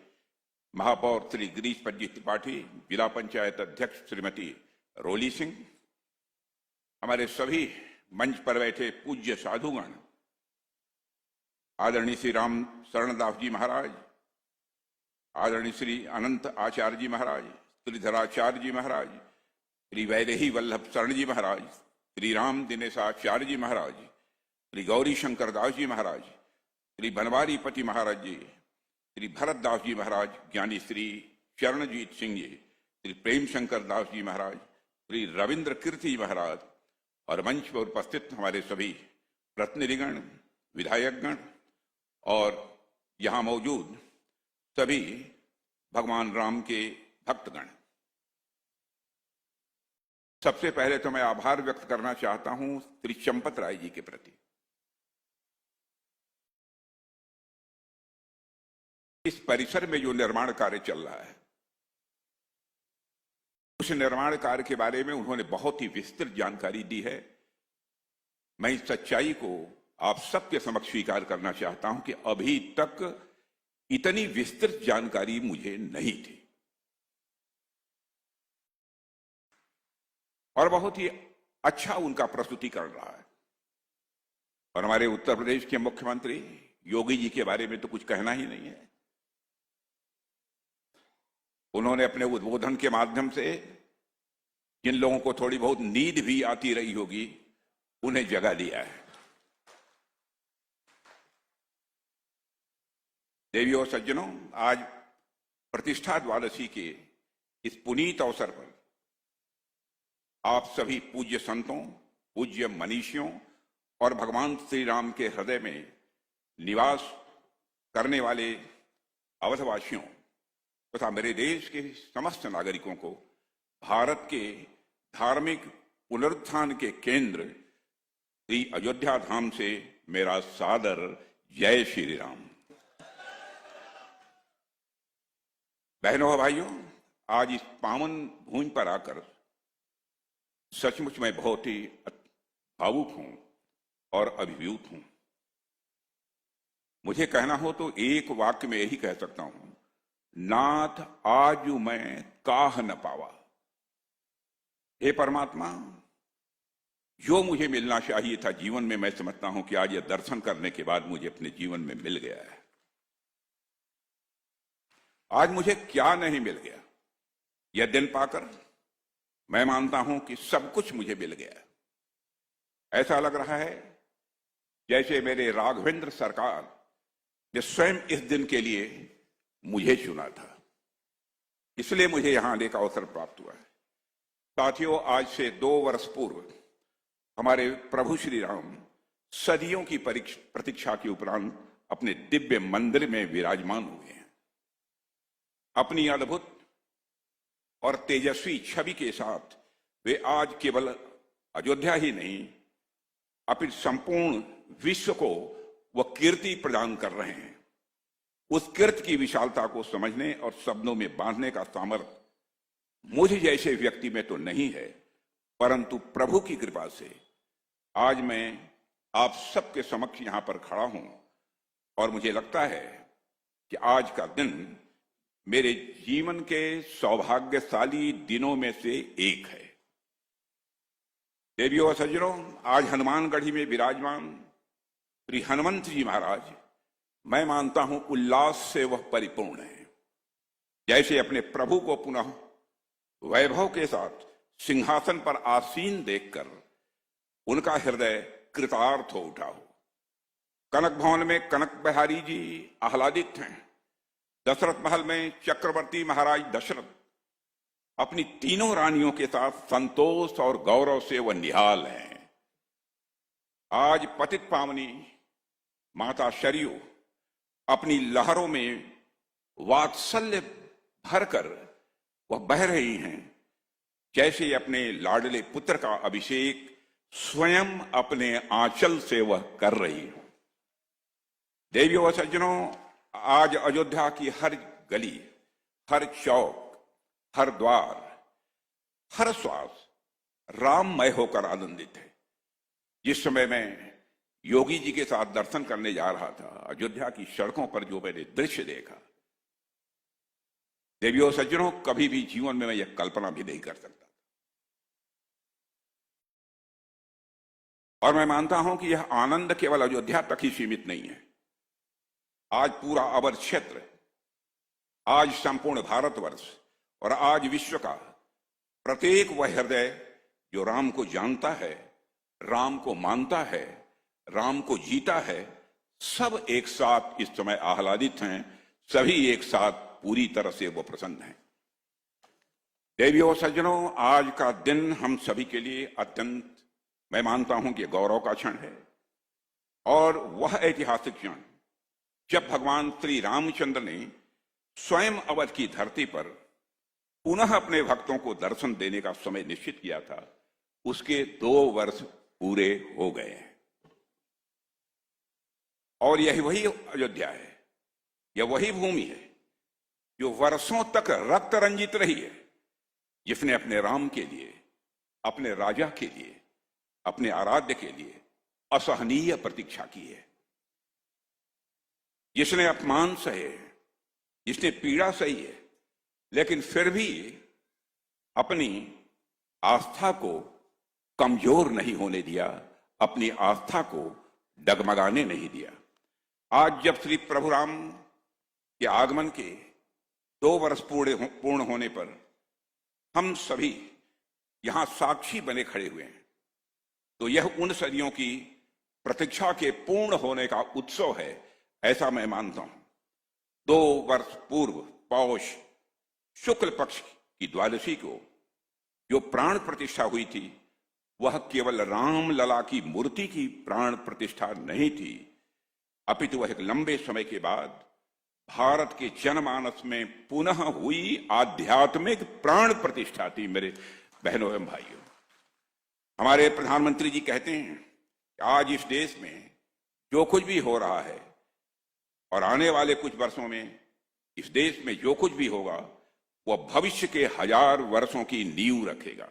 Speaker 4: महापौर श्री गिरीश पज्जी त्रिपाठी, जिला पंचायत अध्यक्ष श्रीमती रोली सिंह, हमारे सभी मंच पर बैठे पूज्य साधुगण, आदरणीय श्री राम शरणदास जी महाराज, आदरणीय श्री अनंत आचार्य जी महाराज, श्रीधराचार्य जी महाराज, श्री वैदेही वल्लभ शरण जी महाराज, श्री राम दिनेशाचार्य जी महाराज, श्री गौरी शंकर दास जी महाराज, श्री बनवारी पति महाराज जी, श्री भरत दास जी महाराज, ज्ञानी श्री चरणजीत सिंह जी, श्री प्रेम शंकर दास जी महाराज, श्री रविंद्र कीर्ति जी महाराज और मंच पर उपस्थित हमारे सभी प्रतिनिधिगण, विधायकगण और यहाँ मौजूद सभी भगवान राम के भक्तगण, सबसे पहले तो मैं आभार व्यक्त करना चाहता हूं श्री चंपत राय जी के प्रति। इस परिसर में जो निर्माण कार्य चल रहा है, उस निर्माण कार्य के बारे में उन्होंने बहुत ही विस्तृत जानकारी दी है। मैं इस सच्चाई को आप सबके समक्ष स्वीकार करना चाहता हूं कि अभी तक इतनी विस्तृत जानकारी मुझे नहीं थी और बहुत ही अच्छा उनका प्रस्तुतिकरण रहा है। और हमारे उत्तर प्रदेश के मुख्यमंत्री योगी जी के बारे में तो कुछ कहना ही नहीं है। उन्होंने अपने उद्बोधन के माध्यम से जिन लोगों को थोड़ी बहुत नींद भी आती रही होगी, उन्हें जगा दिया है। देवियों और सज्जनों, आज प्रतिष्ठा द्वादशी के इस पुनीत अवसर पर आप सभी पूज्य संतों, पूज्य मनीषियों और भगवान श्री राम के हृदय में निवास करने वाले अवधवासियों तथा मेरे देश के समस्त नागरिकों को भारत के धार्मिक पुनरुत्थान के केंद्र श्री अयोध्या धाम से मेरा सादर जय श्री राम। बहनों और भाइयों, आज इस पावन भूमि पर आकर सचमुच मैं बहुत ही भावुक हूं और अभिभूत हूं। मुझे कहना हो तो एक वाक्य में यही कह सकता हूं, नाथ आज मैं काह न पावा। हे परमात्मा, जो मुझे मिलना चाहिए था जीवन में, मैं समझता हूं कि आज यह दर्शन करने के बाद मुझे अपने जीवन में मिल गया है। आज मुझे क्या नहीं मिल गया, यह दिन पाकर मैं मानता हूं कि सब कुछ मुझे मिल गया। ऐसा लग रहा है जैसे मेरे राघवेंद्र सरकार ने स्वयं इस दिन के लिए मुझे चुना था, इसलिए मुझे यहां आने का अवसर प्राप्त हुआ है। साथियों, आज से 2 वर्ष पूर्व हमारे प्रभु श्री राम सदियों की प्रतीक्षा के उपरांत अपने दिव्य मंदिर में विराजमान हुए हैं। अपनी अद्भुत और तेजस्वी छवि के साथ वे आज केवल अयोध्या ही नहीं, अपितु संपूर्ण विश्व को वह कीर्ति प्रदान कर रहे हैं। उस कीर्ति की विशालता को समझने और शब्दों में बांधने का सामर्थ्य मुझे जैसे व्यक्ति में तो नहीं है, परंतु प्रभु की कृपा से आज मैं आप सबके समक्ष यहां पर खड़ा हूं और मुझे लगता है कि आज का दिन मेरे जीवन के सौभाग्यशाली दिनों में से एक है। देवियों और सज्जनों, आज हनुमानगढ़ी में विराजमान श्री हनुमंत जी महाराज, मैं मानता हूं उल्लास से वह परिपूर्ण है। जैसे अपने प्रभु को पुनः वैभव के साथ सिंहासन पर आसीन देखकर उनका हृदय कृतार्थ हो उठा हो। कनक भवन में कनक बिहारी जी आह्लादित हैं। दशरथ महल में चक्रवर्ती महाराज दशरथ अपनी तीनों रानियों के साथ संतोष और गौरव से वह निहाल हैं। आज पतित पावनी माता शरयू अपनी लहरों में वात्सल्य भरकर वह बह रही हैं, जैसे अपने लाडले पुत्र का अभिषेक स्वयं अपने आंचल से वह कर रही हो। देवियों और सज्जनों, आज अयोध्या की हर गली, हर चौक, हर द्वार, हर श्वास राममय होकर आनंदित है। जिस समय मैं योगी जी के साथ दर्शन करने जा रहा था, अयोध्या की सड़कों पर जो मैंने दृश्य देखा, देवियों सज्जनों, कभी भी जीवन में मैं यह कल्पना भी नहीं कर सकता। और मैं मानता हूं कि यह आनंद केवल अयोध्या तक ही सीमित नहीं है। आज पूरा अवध क्षेत्र, आज संपूर्ण भारतवर्ष और आज विश्व का प्रत्येक वह हृदय जो राम को जानता है, राम को मानता है, राम को जीता है, सब एक साथ इस समय आह्लादित हैं। सभी एक साथ पूरी तरह से वो प्रसन्न हैं। देवियों और सज्जनों, आज का दिन हम सभी के लिए अत्यंत, मैं मानता हूं कि गौरव का क्षण है। और वह ऐतिहासिक क्षण जब भगवान श्री रामचंद्र ने स्वयं अवध की धरती पर पुनः अपने भक्तों को दर्शन देने का समय निश्चित किया था, उसके 2 वर्ष पूरे हो गए हैं। और यही वही अयोध्या है, यह वही भूमि है जो वर्षों तक रक्त रंजित रही है, जिसने अपने राम के लिए, अपने राजा के लिए, अपने आराध्य के लिए असहनीय प्रतीक्षा की है, जिसने अपमान सहे, जिसने पीड़ा सही है, लेकिन फिर भी अपनी आस्था को कमजोर नहीं होने दिया, अपनी आस्था को डगमगाने नहीं दिया। आज जब श्री प्रभु राम के आगमन के 2 वर्ष पूर्ण होने पर हम सभी यहां साक्षी बने खड़े हुए हैं, तो यह उन सदियों की प्रतीक्षा के पूर्ण होने का उत्सव है, ऐसा मैं मानता हूं। 2 वर्ष पूर्व पौष शुक्ल पक्ष की द्वादशी को जो प्राण प्रतिष्ठा हुई थी, वह केवल राम लला की मूर्ति की प्राण प्रतिष्ठा नहीं थी, अपितु वह एक लंबे समय के बाद भारत के जनमानस में पुनः हुई आध्यात्मिक प्राण प्रतिष्ठा थी। मेरे बहनों एवं भाइयों, हमारे प्रधानमंत्री जी कहते हैं कि आज इस देश में जो कुछ भी हो रहा है और आने वाले कुछ वर्षों में इस देश में जो कुछ भी होगा, वह भविष्य के 1000 वर्षों की नींव रखेगा।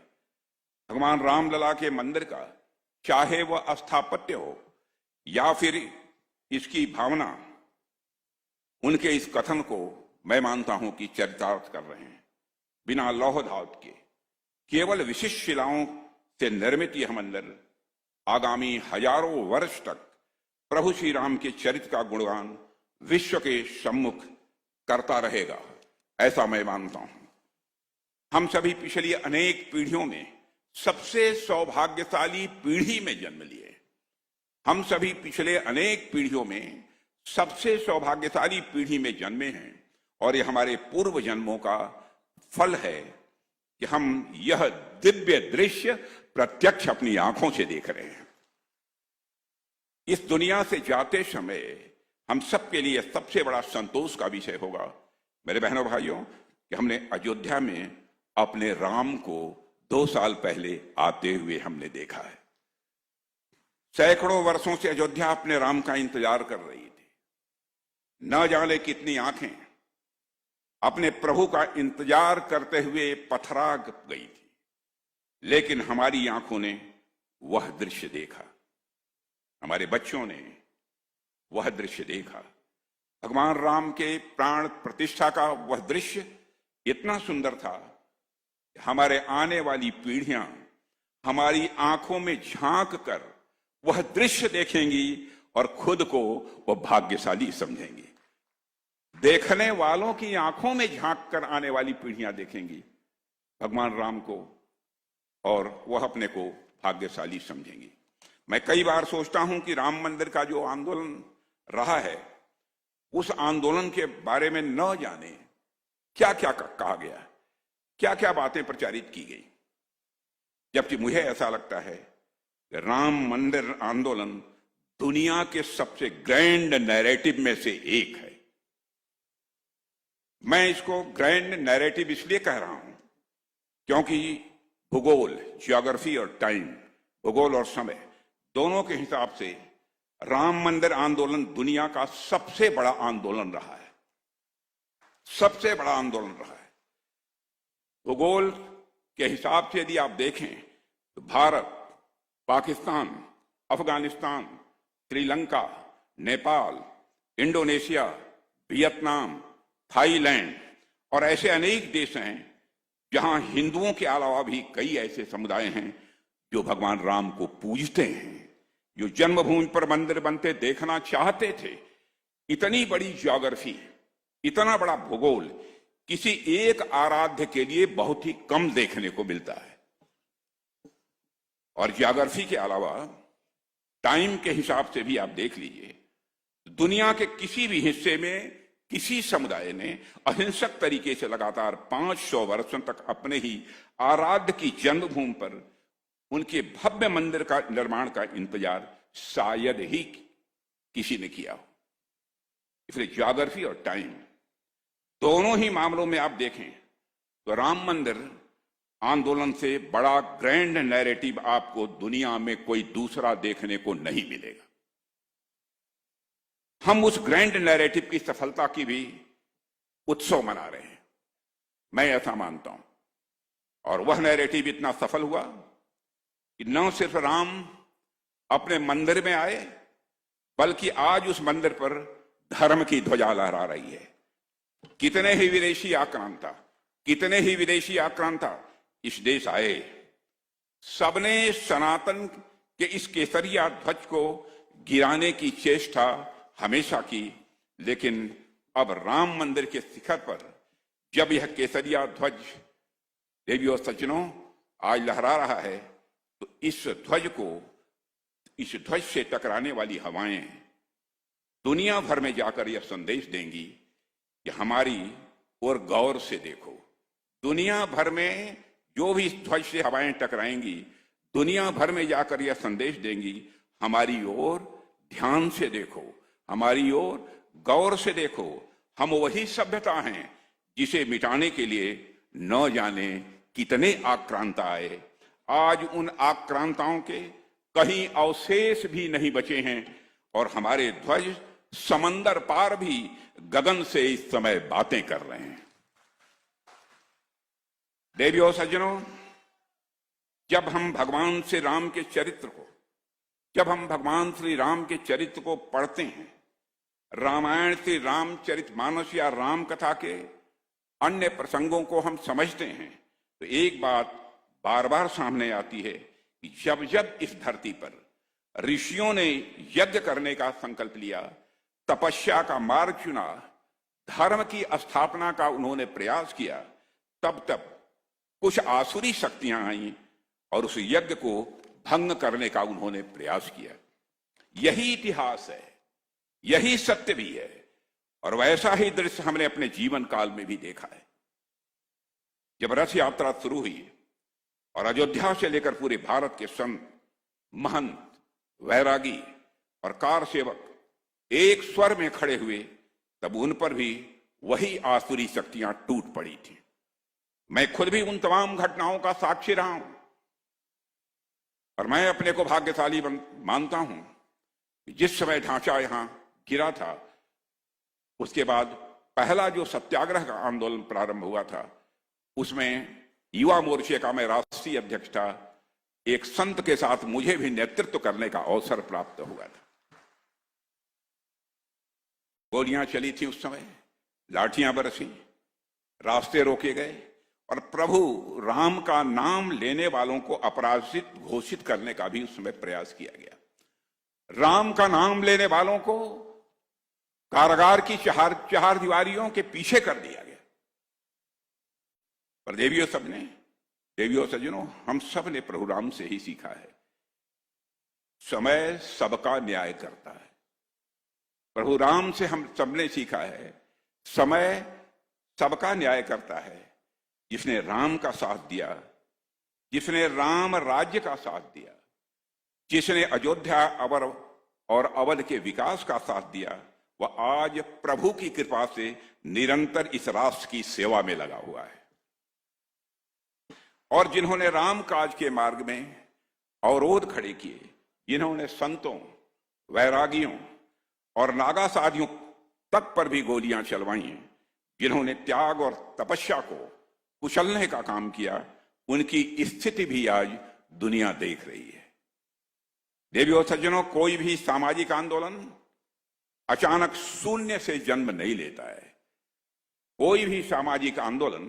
Speaker 4: भगवान रामलला के मंदिर का, चाहे वह स्थापत्य हो या फिर इसकी भावना, उनके इस कथन को मैं मानता हूं कि चरितार्थ कर रहे हैं। बिना लौह धातु के केवल विशिष्ट शिलाओं से निर्मित यह मंदिर आगामी हजारों वर्ष तक प्रभु श्री राम के चरित्र का गुणगान विश्व के सम्मुख करता रहेगा। ऐसा मैं मानता हूं। हम सभी पिछली अनेक पीढ़ियों में सबसे सौभाग्यशाली पीढ़ी में जन्म लिए। हम सभी पिछले अनेक पीढ़ियों में सबसे सौभाग्यशाली पीढ़ी में जन्मे हैं और ये हमारे पूर्व जन्मों का फल है कि हम यह दिव्य दृश्य प्रत्यक्ष अपनी आंखों से देख रहे हैं। इस दुनिया से जाते समय हम सबके लिए सबसे बड़ा संतोष का विषय होगा, मेरे बहनों भाइयों, कि हमने अयोध्या में अपने राम को 2 साल पहले आते हुए हमने देखा है। सैकड़ों वर्षों से अयोध्या अपने राम का इंतजार कर रही थी। न जाने कितनी आंखें अपने प्रभु का इंतजार करते हुए पथरा गई थी, लेकिन हमारी आंखों ने वह दृश्य देखा, हमारे बच्चों ने वह दृश्य देखा। भगवान राम के प्राण प्रतिष्ठा का वह दृश्य इतना सुंदर था कि हमारे आने वाली पीढ़ियां हमारी आंखों में झांक कर वह दृश्य देखेंगी और खुद को वह भाग्यशाली समझेंगी। देखने वालों की आंखों में झांक कर आने वाली पीढ़ियां देखेंगी भगवान राम को और वह अपने को भाग्यशाली समझेंगी। मैं कई बार सोचता हूं कि राम मंदिर का जो आंदोलन रहा है, उस आंदोलन के बारे में न जाने क्या क्या कहा गया, क्या क्या बातें प्रचारित की गई, जबकि मुझे ऐसा लगता है कि राम मंदिर आंदोलन दुनिया के सबसे ग्रैंड नैरेटिव में से एक है। मैं इसको ग्रैंड नैरेटिव इसलिए कह रहा हूं क्योंकि भूगोल, ज्योग्राफी और टाइम, भूगोल और समय दोनों के हिसाब से राम मंदिर आंदोलन दुनिया का सबसे बड़ा आंदोलन रहा है, सबसे बड़ा आंदोलन रहा है। भूगोल के हिसाब से यदि आप देखें तो Bharat, Pakistan, Afghanistan, Sri Lanka, Nepal, Indonesia, Vietnam, Thailand और ऐसे अनेक देश हैं जहां हिंदुओं के अलावा भी कई ऐसे समुदाय हैं जो भगवान राम को पूजते हैं, जो जन्मभूमि पर मंदिर बनते देखना चाहते थे। इतनी बड़ी ज्योग्राफी, इतना बड़ा भूगोल किसी एक आराध्य के लिए बहुत ही कम देखने को मिलता है। और ज्योग्राफी के अलावा टाइम के हिसाब से भी आप देख लीजिए, दुनिया के किसी भी हिस्से में किसी समुदाय ने अहिंसक तरीके से लगातार 500 वर्षों तक अपने ही आराध्य की जन्मभूमि पर उनके भव्य मंदिर का निर्माण का इंतजार शायद ही किसी ने किया हो। इसलिए ज्योग्राफी और टाइम दोनों ही मामलों में आप देखें तो राम मंदिर आंदोलन से बड़ा ग्रैंड नैरेटिव आपको दुनिया में कोई दूसरा देखने को नहीं मिलेगा। हम उस ग्रैंड नैरेटिव की सफलता की भी उत्सव मना रहे हैं, मैं ऐसा मानता हूं। और वह नैरेटिव इतना सफल हुआ कि न सिर्फ राम अपने मंदिर में आए, बल्कि आज उस मंदिर पर धर्म की ध्वजा लहरा रही है। कितने ही विदेशी आक्रांता इस देश आए, सबने सनातन के इस केसरिया ध्वज को गिराने की चेष्टा हमेशा की, लेकिन अब राम मंदिर के शिखर पर जब यह केसरिया ध्वज, देवी और सज्जनों, आज लहरा रहा है, तो इस ध्वज से टकराने वाली हवाएं दुनिया भर में जाकर यह संदेश देंगी कि हमारी ओर गौर से देखो। दुनिया भर में जो भी इस ध्वज से हवाएं टकराएंगी, दुनिया भर में जाकर यह संदेश देंगी, हमारी ओर ध्यान से देखो, हमारी ओर गौर से देखो। हम वही सभ्यता हैं जिसे मिटाने के लिए न जाने कितने आक्रांता आए। आज उन आक्रांताओं के कहीं अवशेष भी नहीं बचे हैं और हमारे ध्वज समंदर पार भी गगन से इस समय बातें कर रहे हैं। देवियों सज्जनों, जब हम भगवान श्री राम के चरित्र को पढ़ते हैं, रामायण से रामचरितमानस या राम कथा के अन्य प्रसंगों को हम समझते हैं, तो एक बात बार बार सामने आती है कि जब जब इस धरती पर ऋषियों ने यज्ञ करने का संकल्प लिया, तपस्या का मार्ग चुना, धर्म की स्थापना का उन्होंने प्रयास किया, तब तब कुछ आसुरी शक्तियां आईं और उस यज्ञ को भंग करने का उन्होंने प्रयास किया। यही इतिहास है, यही सत्य भी है, और वैसा ही दृश्य हमने अपने जीवन काल में भी देखा है। जब रथ यात्रा शुरू हुई और अयोध्या से लेकर पूरे भारत के संत, महंत, वैरागी और कार सेवक एक स्वर में खड़े हुए, तब उन पर भी वही आसुरी शक्तियां टूट पड़ी थी। मैं खुद भी उन तमाम घटनाओं का साक्षी रहा हूं, और मैं अपने को भाग्यशाली मानता हूं कि जिस समय ढांचा यहां गिरा था, उसके बाद पहला जो सत्याग्रह का आंदोलन प्रारंभ हुआ था, उसमें युवा मोर्चे का मैं राष्ट्रीय अध्यक्ष था। एक संत के साथ मुझे भी नेतृत्व करने का अवसर प्राप्त हुआ था। गोलियां चली थी उस समय, लाठियां बरसी, रास्ते रोके गए, और प्रभु राम का नाम लेने वालों को अपराजित घोषित करने का भी उस समय प्रयास किया गया। राम का नाम लेने वालों को कारागार की चार दीवारियों के पीछे कर दिया गया। पर देवियों सज्जनों, हम सब ने प्रभु राम से ही सीखा है, समय सबका न्याय करता है। प्रभु राम से हम सबने सीखा है, समय सबका न्याय करता है। जिसने राम का साथ दिया, जिसने राम राज्य का साथ दिया, जिसने अयोध्या और अवध के विकास का साथ दिया, वह आज प्रभु की कृपा से निरंतर इस राष्ट्र की सेवा में लगा हुआ है। और जिन्होंने राम काज के मार्ग में अवरोध खड़े किए, जिन्होंने संतों, वैरागियों और नागा साधियों तक पर भी गोलियां चलवाई, जिन्होंने त्याग और तपस्या को कुचलने का काम किया, उनकी स्थिति भी आज दुनिया देख रही है। देवियों सज्जनों, कोई भी सामाजिक आंदोलन अचानक शून्य से जन्म नहीं लेता है। कोई भी सामाजिक आंदोलन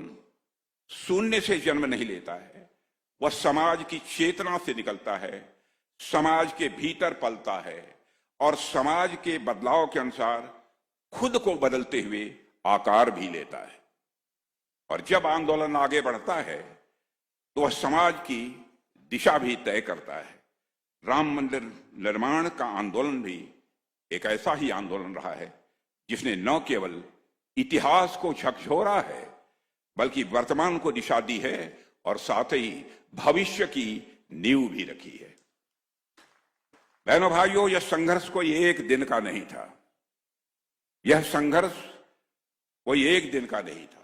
Speaker 4: शून्य से जन्म नहीं लेता है। वह समाज की चेतना से निकलता है, समाज के भीतर पलता है, और समाज के बदलाव के अनुसार खुद को बदलते हुए आकार भी लेता है। और जब आंदोलन आगे बढ़ता है तो वह समाज की दिशा भी तय करता है। राम मंदिर निर्माण का आंदोलन भी एक ऐसा ही आंदोलन रहा है जिसने न केवल इतिहास को झकझोरा है, बल्कि वर्तमान को दिशा दी है और साथ ही भविष्य की नींव भी रखी है। बहनों भाइयों, यह संघर्ष कोई एक दिन का नहीं था। यह संघर्ष कोई एक दिन का नहीं था।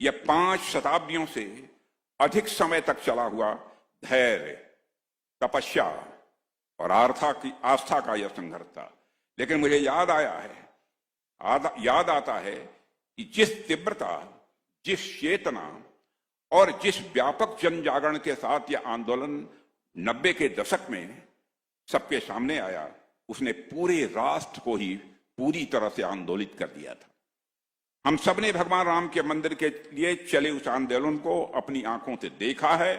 Speaker 4: यह 5 शताब्दियों से अधिक समय तक चला हुआ धैर्य, तपस्या और आस्था का यह संघर्ष था। लेकिन मुझे याद आता है कि जिस तीव्रता, जिस चेतना और जिस व्यापक जन जागरण के साथ यह आंदोलन 90 के दशक में सबके सामने आया, उसने पूरे राष्ट्र को ही पूरी तरह से आंदोलित कर दिया था। हम सबने भगवान राम के मंदिर के लिए चले उस आंदोलन को अपनी आंखों से देखा है,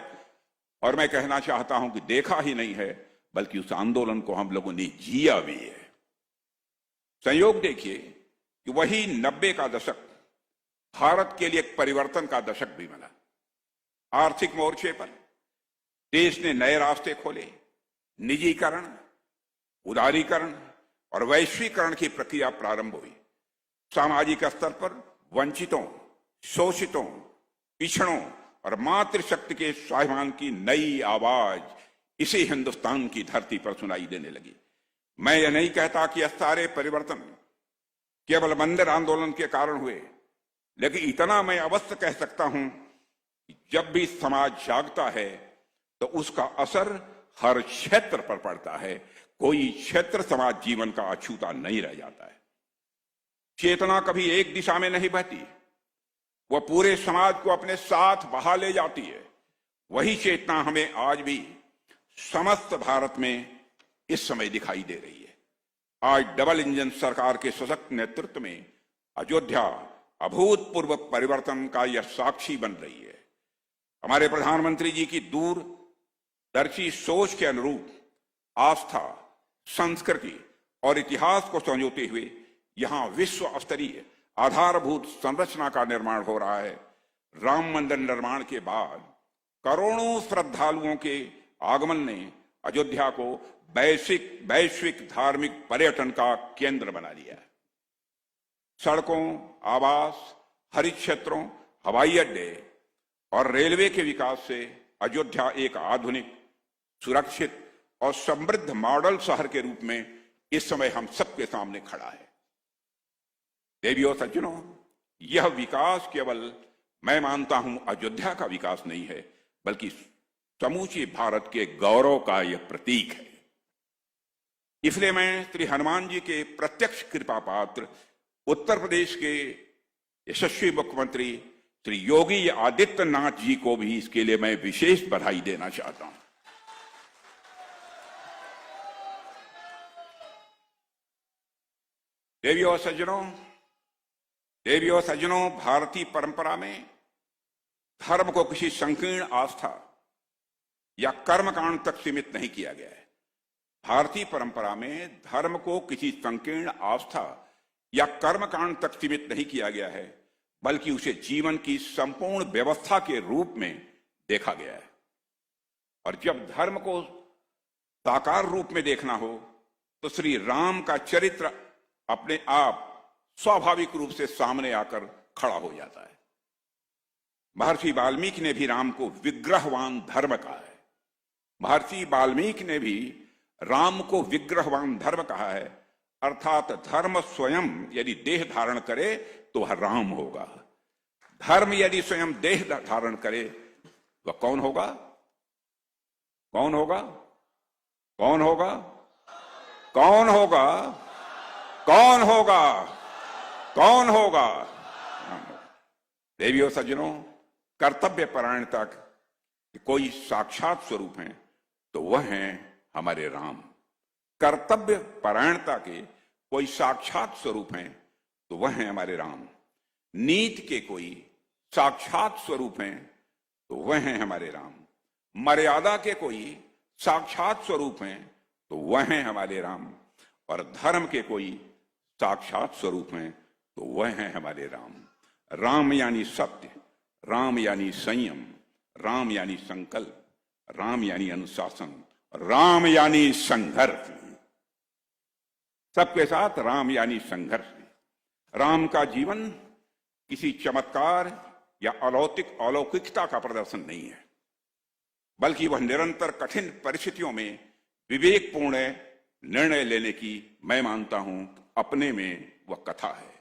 Speaker 4: और मैं कहना चाहता हूं कि देखा ही नहीं है, बल्कि उस आंदोलन को हम लोगों ने जिया भी है। संयोग देखिए कि वही 90 का दशक भारत के लिए एक परिवर्तन का दशक भी बना। आर्थिक मोर्चे पर देश ने नए रास्ते खोले। निजीकरण, उदारीकरण और वैश्वीकरण की प्रक्रिया प्रारंभ हुई। सामाजिक स्तर पर वंचितों, शोषितों, पिछड़ों और मातृशक्ति के स्वाभिमान की नई आवाज इसी हिंदुस्तान की धरती पर सुनाई देने लगी। मैं यह नहीं कहता कि यह सारे परिवर्तन केवल मंदिर आंदोलन के कारण हुए, लेकिन इतना मैं अवश्य कह सकता हूं कि जब भी समाज जागता है तो उसका असर हर क्षेत्र पर पड़ता है। कोई क्षेत्र समाज जीवन का अछूता नहीं रह जाता है। चेतना कभी एक दिशा में नहीं बहती, वह पूरे समाज को अपने साथ बहा ले जाती है। वही चेतना हमें आज भी समस्त भारत में इस समय दिखाई दे रही है। आज डबल इंजन सरकार के सशक्त नेतृत्व में अयोध्या अभूतपूर्व परिवर्तन का यह साक्षी बन रही है। हमारे प्रधानमंत्री जी की दूरदर्शी सोच के अनुरूप आस्था, संस्कृति और इतिहास को संजोते हुए यहां विश्व स्तरीय आधारभूत संरचना का निर्माण हो रहा है। राम मंदिर निर्माण के बाद करोड़ों श्रद्धालुओं के आगमन ने अयोध्या को वैश्विक धार्मिक पर्यटन का केंद्र बना लिया है। सड़कों, आवास, हरित क्षेत्रों, हवाई अड्डे और रेलवे के विकास से अयोध्या एक आधुनिक, सुरक्षित और समृद्ध मॉडल शहर के रूप में इस समय हम सबके सामने खड़ा है। देवियों सज्जनों, यह विकास केवल मैं मानता हूं अयोध्या का विकास नहीं है, बल्कि समूचे भारत के गौरव का यह प्रतीक है। इसलिए मैं श्री हनुमान जी के प्रत्यक्ष कृपा पात्र उत्तर प्रदेश के यशस्वी मुख्यमंत्री श्री योगी आदित्यनाथ जी को भी इसके लिए मैं विशेष बधाई देना चाहता हूं। देवियों सज्जनों, भारतीय परंपरा में धर्म को किसी संकीर्ण आस्था या कर्मकांड तक सीमित नहीं किया गया है। भारतीय परंपरा में धर्म को किसी संकीर्ण आस्था या कर्मकांड तक सीमित नहीं किया गया है, बल्कि उसे जीवन की संपूर्ण व्यवस्था के रूप में देखा गया है। और जब धर्म को साकार रूप में देखना हो तो श्री राम का चरित्र अपने आप स्वाभाविक रूप से सामने आकर खड़ा हो जाता है। महर्षि वाल्मीकि ने भी राम को विग्रहवान धर्म कहा है। महर्षि वाल्मीकि ने भी राम को विग्रहवान धर्म कहा है, अर्थात धर्म स्वयं यदि देह धारण करे तो वह राम होगा। धर्म यदि स्वयं देह धारण करे वह कौन होगा? कौन होगा? कौन होगा? कौन होगा? कौन होगा? कौन होगा? देवियों सज्जनों, कर्तव्य परायणता के कोई साक्षात स्वरूप हैं तो वह हैं हमारे राम। कर्तव्य परायणता के कोई साक्षात स्वरूप हैं तो वह हैं हमारे राम। नीति के कोई साक्षात स्वरूप हैं तो वह हैं हमारे राम। मर्यादा के कोई साक्षात स्वरूप हैं तो वह हैं हमारे राम। और धर्म के कोई साक्षात स्वरूप हैं तो वह हैं हमारे राम। राम यानी सत्य, राम यानी संयम, राम यानी संकल्प, राम यानी अनुशासन, राम यानी संघर्ष। सबके साथ राम यानी संघर्ष। राम का जीवन किसी चमत्कार या अलौकिकता का प्रदर्शन नहीं है, बल्कि वह निरंतर कठिन परिस्थितियों में विवेकपूर्ण निर्णय लेने की, मैं मानता हूं, अपने में वह कथा है।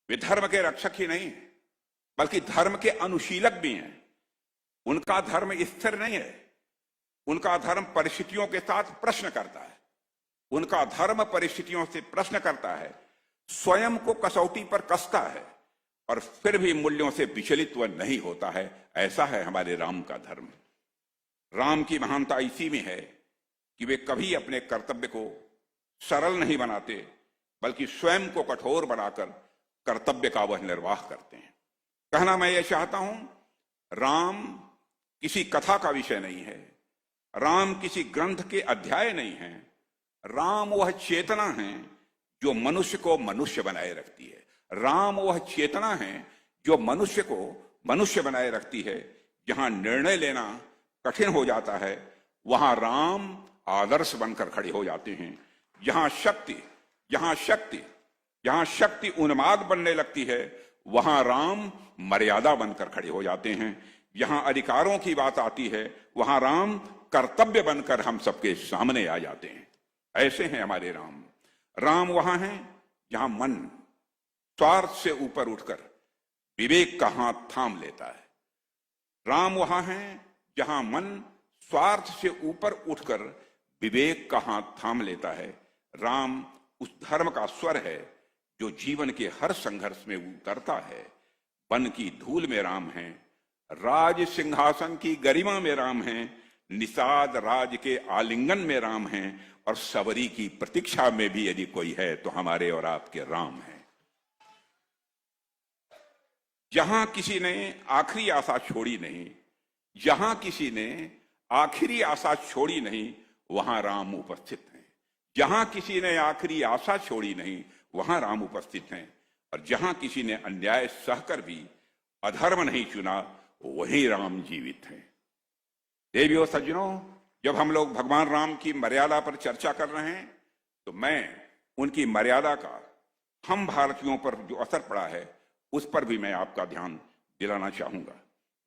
Speaker 4: वे धर्म के रक्षक ही नहीं बल्कि धर्म के अनुशीलक भी हैं। उनका धर्म स्थिर नहीं है, उनका धर्म परिस्थितियों के साथ प्रश्न करता है। उनका धर्म परिस्थितियों से प्रश्न करता है, स्वयं को कसौटी पर कसता है और फिर भी मूल्यों से विचलित वह नहीं होता है। ऐसा है हमारे राम का धर्म। राम की महानता इसी में है कि वे कभी अपने कर्तव्य को सरल नहीं बनाते, बल्कि स्वयं को कठोर बनाकर कर्तव्य का वह निर्वाह करते हैं। कहना मैं ये चाहता हूं, राम किसी कथा का विषय नहीं है, राम किसी ग्रंथ के अध्याय नहीं है। राम वह चेतना है जो मनुष्य को मनुष्य बनाए रखती है। राम वह चेतना है जो मनुष्य को मनुष्य बनाए रखती है। जहां निर्णय लेना कठिन हो जाता है वहां राम आदर्श बनकर खड़े हो जाते हैं। जहां शक्ति उन्माद बनने लगती है वहां राम मर्यादा बनकर खड़े हो जाते हैं। जहां अधिकारों की बात आती है वहां राम कर्तव्य बनकर हम सबके सामने आ जाते हैं। ऐसे हैं हमारे राम। राम वहां है जहां मन स्वार्थ से ऊपर उठकर विवेक का हाथ थाम लेता है। राम वहां है जहां मन स्वार्थ से ऊपर उठकर विवेक का हाथ थाम लेता है। राम उस धर्म का स्वर है जो जीवन के हर संघर्ष में उतरता है। वन की धूल में राम है, राज सिंहासन की गरिमा में राम है, निषाद राज के आलिंगन में राम है और सबरी की प्रतीक्षा में भी यदि कोई है तो हमारे और आपके राम है। जहां किसी ने आखिरी आशा छोड़ी नहीं, जहां किसी ने आखिरी आशा छोड़ी नहीं वहां राम उपस्थित हैं। जहां किसी ने आखिरी आशा छोड़ी नहीं वहां राम उपस्थित हैं। और जहां किसी ने अन्याय सहकर भी अधर्म नहीं चुना, वही राम जीवित हैं। देवियों सज्जनों, जब हम लोग भगवान राम की मर्यादा पर चर्चा कर रहे हैं तो मैं उनकी मर्यादा का हम भारतीयों पर जो असर पड़ा है उस पर भी मैं आपका ध्यान दिलाना चाहूंगा।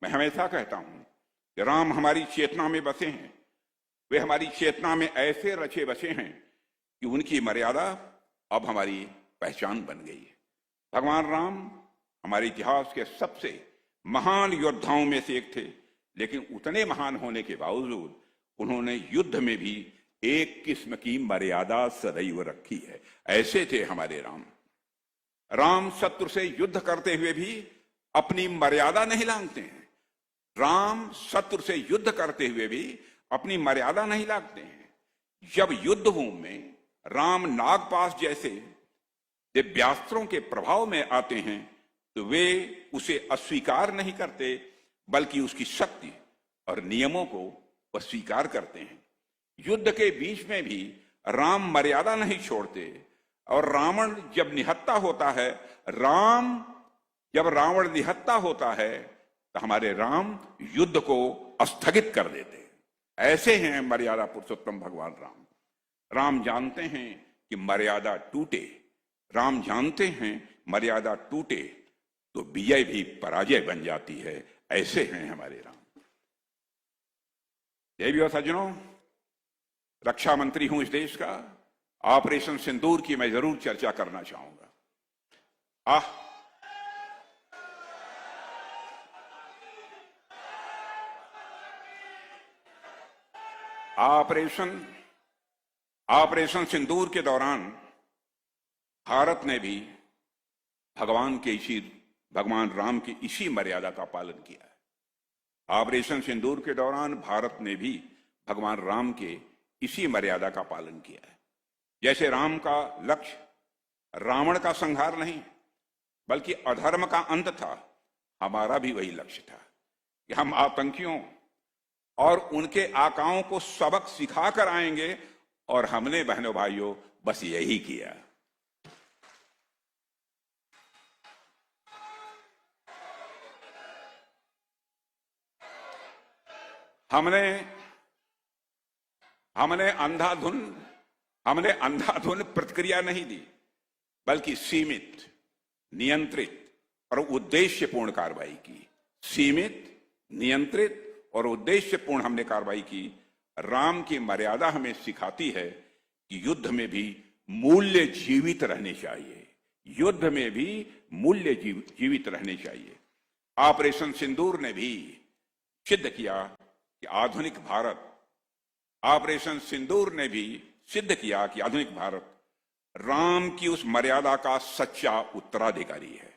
Speaker 4: मैं हमेशा कहता हूं कि राम हमारी चेतना में बसे हैं। वे हमारी चेतना में ऐसे रचे बसे हैं कि उनकी मर्यादा अब हमारी पहचान बन गई है। भगवान राम हमारे इतिहास के सबसे महान योद्धाओं में से एक थे, लेकिन उतने महान होने के बावजूद उन्होंने युद्ध में भी एक किस्म की मर्यादा सदैव रखी है। ऐसे थे हमारे राम। राम शत्रु से युद्ध करते हुए भी अपनी मर्यादा नहीं लांघते हैं। राम शत्रु से युद्ध करते हुए भी अपनी मर्यादा नहीं लांघते हैं। जब युद्ध भूमि में राम नागपाश जैसे दिव्यास्त्रों के प्रभाव में आते हैं तो वे उसे अस्वीकार नहीं करते, बल्कि उसकी शक्ति और नियमों को स्वीकार करते हैं। युद्ध के बीच में भी राम मर्यादा नहीं छोड़ते, और रावण जब निहत्था होता है, जब रावण निहत्था होता है तो हमारे राम युद्ध को स्थगित कर देते हैं। ऐसे हैं मर्यादा पुरुषोत्तम भगवान राम। राम जानते हैं कि मर्यादा टूटे, राम जानते हैं मर्यादा टूटे तो विजय भी पराजय बन जाती है। ऐसे हैं हमारे राम। देवियों सज्जनों, रक्षा मंत्री हूं इस देश का। ऑपरेशन सिंदूर की मैं जरूर चर्चा करना चाहूंगा। ऑपरेशन सिंदूर के दौरान भारत ने भी भगवान राम की इसी मर्यादा का पालन किया है। ऑपरेशन सिंदूर के दौरान भारत ने भी भगवान राम के इसी मर्यादा का पालन किया है। जैसे राम का लक्ष्य रावण का संहार नहीं बल्कि अधर्म का अंत था, हमारा भी वही लक्ष्य था कि हम आतंकियों और उनके आकाओं को सबक सिखा कर आएंगे, और हमने बहनों भाइयों बस यही किया। हमने अंधाधुन प्रतिक्रिया नहीं दी, बल्कि सीमित, नियंत्रित और उद्देश्यपूर्ण कार्रवाई की। सीमित, नियंत्रित और उद्देश्यपूर्ण हमने कार्रवाई की। राम की मर्यादा हमें सिखाती है कि युद्ध में भी मूल्य जीवित रहने चाहिए। युद्ध में भी मूल्य जीवित रहने चाहिए। ऑपरेशन सिंदूर ने भी सिद्ध किया कि आधुनिक भारत राम की उस मर्यादा का सच्चा उत्तराधिकारी है।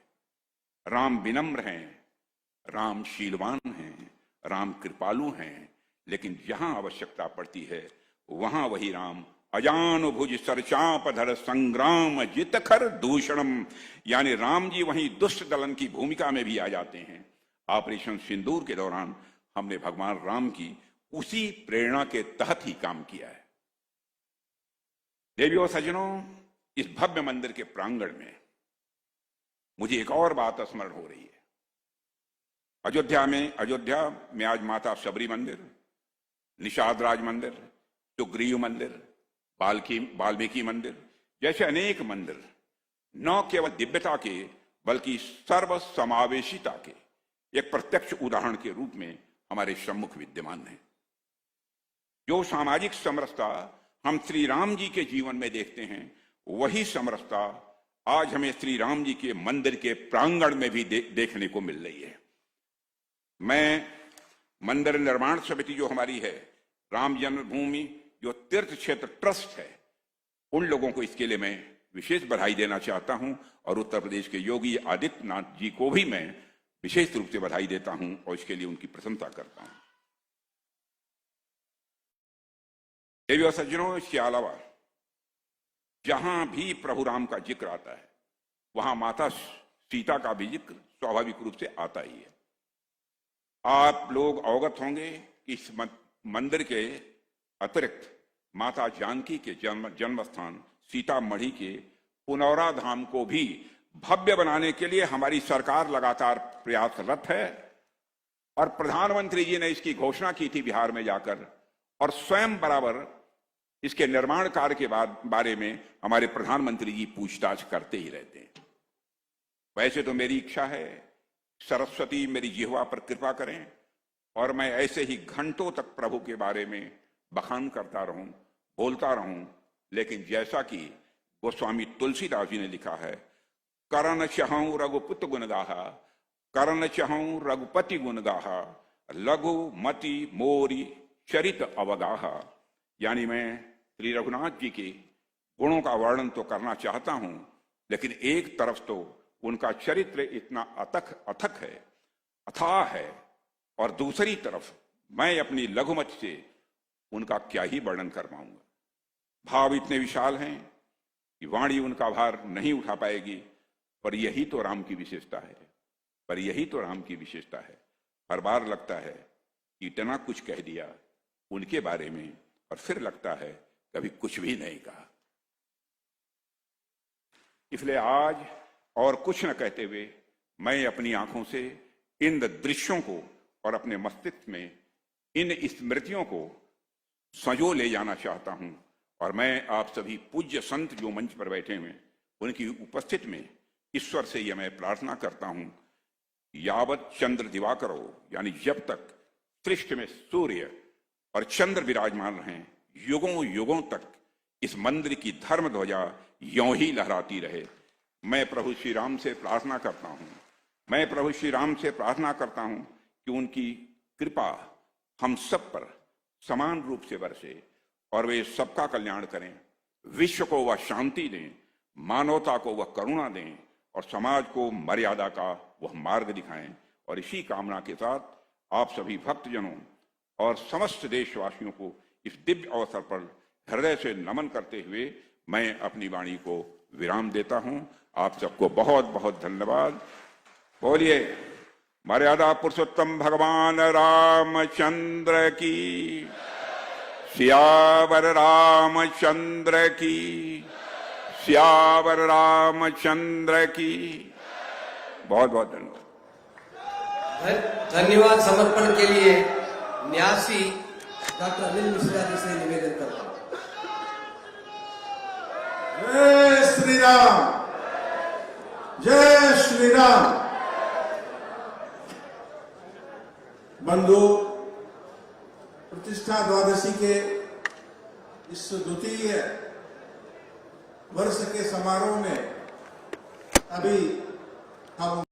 Speaker 4: राम विनम्र हैं, राम शीलवान हैं, राम कृपालु हैं, लेकिन जहां आवश्यकता पड़ती है वहां वही राम अजान भुज सरचापधर संग्राम जितखर दूषणम, यानी राम जी वहीं दुष्ट दलन की भूमिका में भी आ जाते हैं। ऑपरेशन सिंदूर के दौरान हमने भगवान राम की उसी प्रेरणा के तहत ही काम किया है। देवियों सज्जनों, इस भव्य मंदिर के प्रांगण में मुझे एक और बात स्मरण हो रही है। अयोध्या में आज माता शबरी मंदिर, निषाद राज मंदिर, सुग्रीव मंदिर, वाल्मीकि मंदिर जैसे अनेक मंदिर न केवल दिव्यता के बल्कि सर्व समावेशिता के एक प्रत्यक्ष उदाहरण के रूप में हमारे सम्मुख विद्यमान है। जो सामाजिक समरसता हम श्री राम जी के जीवन में देखते हैं, वही समरसता आज हमें श्री राम जी के मंदिर के प्रांगण में भी देखने को मिल रही है। मैं मंदिर निर्माण समिति जो हमारी है, राम जन्मभूमि जो तीर्थ क्षेत्र ट्रस्ट है, उन लोगों को इसके लिए मैं विशेष बधाई देना चाहता हूं, और उत्तर प्रदेश के योगी आदित्यनाथ जी को भी मैं विशेष रूप से बधाई देता हूं और इसके लिए उनकी प्रशंसा करता हूं। देवी और सज्जनों, इसके अलावा जहां भी प्रभु राम का जिक्र आता है वहां माता सीता का भी जिक्र स्वाभाविक रूप से आता ही है। आप लोग अवगत होंगे कि इस मंदिर के अतिरिक्त माता जानकी के जन्म स्थान सीतामढ़ी के पुनौरा धाम को भी भव्य बनाने के लिए हमारी सरकार लगातार प्रयासरत है और प्रधानमंत्री जी ने इसकी घोषणा की थी बिहार में जाकर, और स्वयं बराबर इसके निर्माण कार्य के बारे में हमारे प्रधानमंत्री जी पूछताछ करते ही रहते हैं। वैसे तो मेरी इच्छा है सरस्वती मेरी जिह्वा पर कृपा करें और मैं ऐसे ही घंटों तक प्रभु के बारे में बखान करता रहूं, बोलता रहूं, लेकिन जैसा कि गोस्वामी तुलसीदास जी ने लिखा है, करण चहूं रघुपुत गुण गाहा, करण चहूं रघुपति गुण गाहा, लघु मति मोरी चरित अवगाहा। यानी मैं श्री रघुनाथ जी के गुणों का वर्णन तो करना चाहता हूं, लेकिन एक तरफ तो उनका चरित्र इतना अथक है, अथाह है, और दूसरी तरफ मैं अपनी लघुमति से उनका क्या ही वर्णन कर पाऊंगा। भाव इतने विशाल हैं कि वाणी उनका भार नहीं उठा पाएगी, पर यही तो राम की विशेषता है, पर यही तो राम की विशेषता है। हर बार लगता है कि इतना कुछ कह दिया उनके बारे में, और फिर लगता है कभी कुछ भी नहीं कहा। इसलिए आज और कुछ न कहते हुए मैं अपनी आंखों से इन दृश्यों को और अपने मस्तिष्क में इन स्मृतियों को संजो ले जाना चाहता हूं। और मैं आप सभी पूज्य संत जो मंच पर बैठे हुए उनकी उपस्थिति में ईश्वर से यह मैं प्रार्थना करता हूं, यावत चंद्र दिवाकरो, यानी जब तक सृष्टि में सूर्य और चंद्र विराजमान रहें, युगों युगों तक इस मंदिर की धर्म ध्वजा यों ही लहराती रहे। मैं प्रभु श्री राम से प्रार्थना करता हूं, मैं प्रभु श्री राम से प्रार्थना करता हूं कि उनकी कृपा हम सब पर समान रूप से बरसे और वे सबका कल्याण करें, विश्व को वह शांति दें, मानवता को वह करुणा दें और समाज को मर्यादा का वह मार्ग दिखाएं। और इसी कामना के साथ आप सभी भक्तजनों और समस्त देशवासियों को इस दिव्य अवसर पर हृदय से नमन करते हुए मैं अपनी वाणी को विराम देता हूं। आप सबको बहुत बहुत धन्यवाद। बोलिए मर्यादा पुरुषोत्तम भगवान रामचंद्र की, सियावर रामचंद्र की, सियावर रामचंद्र की। बहुत बहुत धन्यवाद।
Speaker 1: धन्यवाद समर्पण के लिए न्यासी डॉक्टर अनिल मिश्रा जी से निवेदन करता हूं।
Speaker 5: जय श्री राम, जय श्री राम। बंधु, प्रतिष्ठा द्वादशी के इस द्वितीय वर्ष के समारोह में अभी हम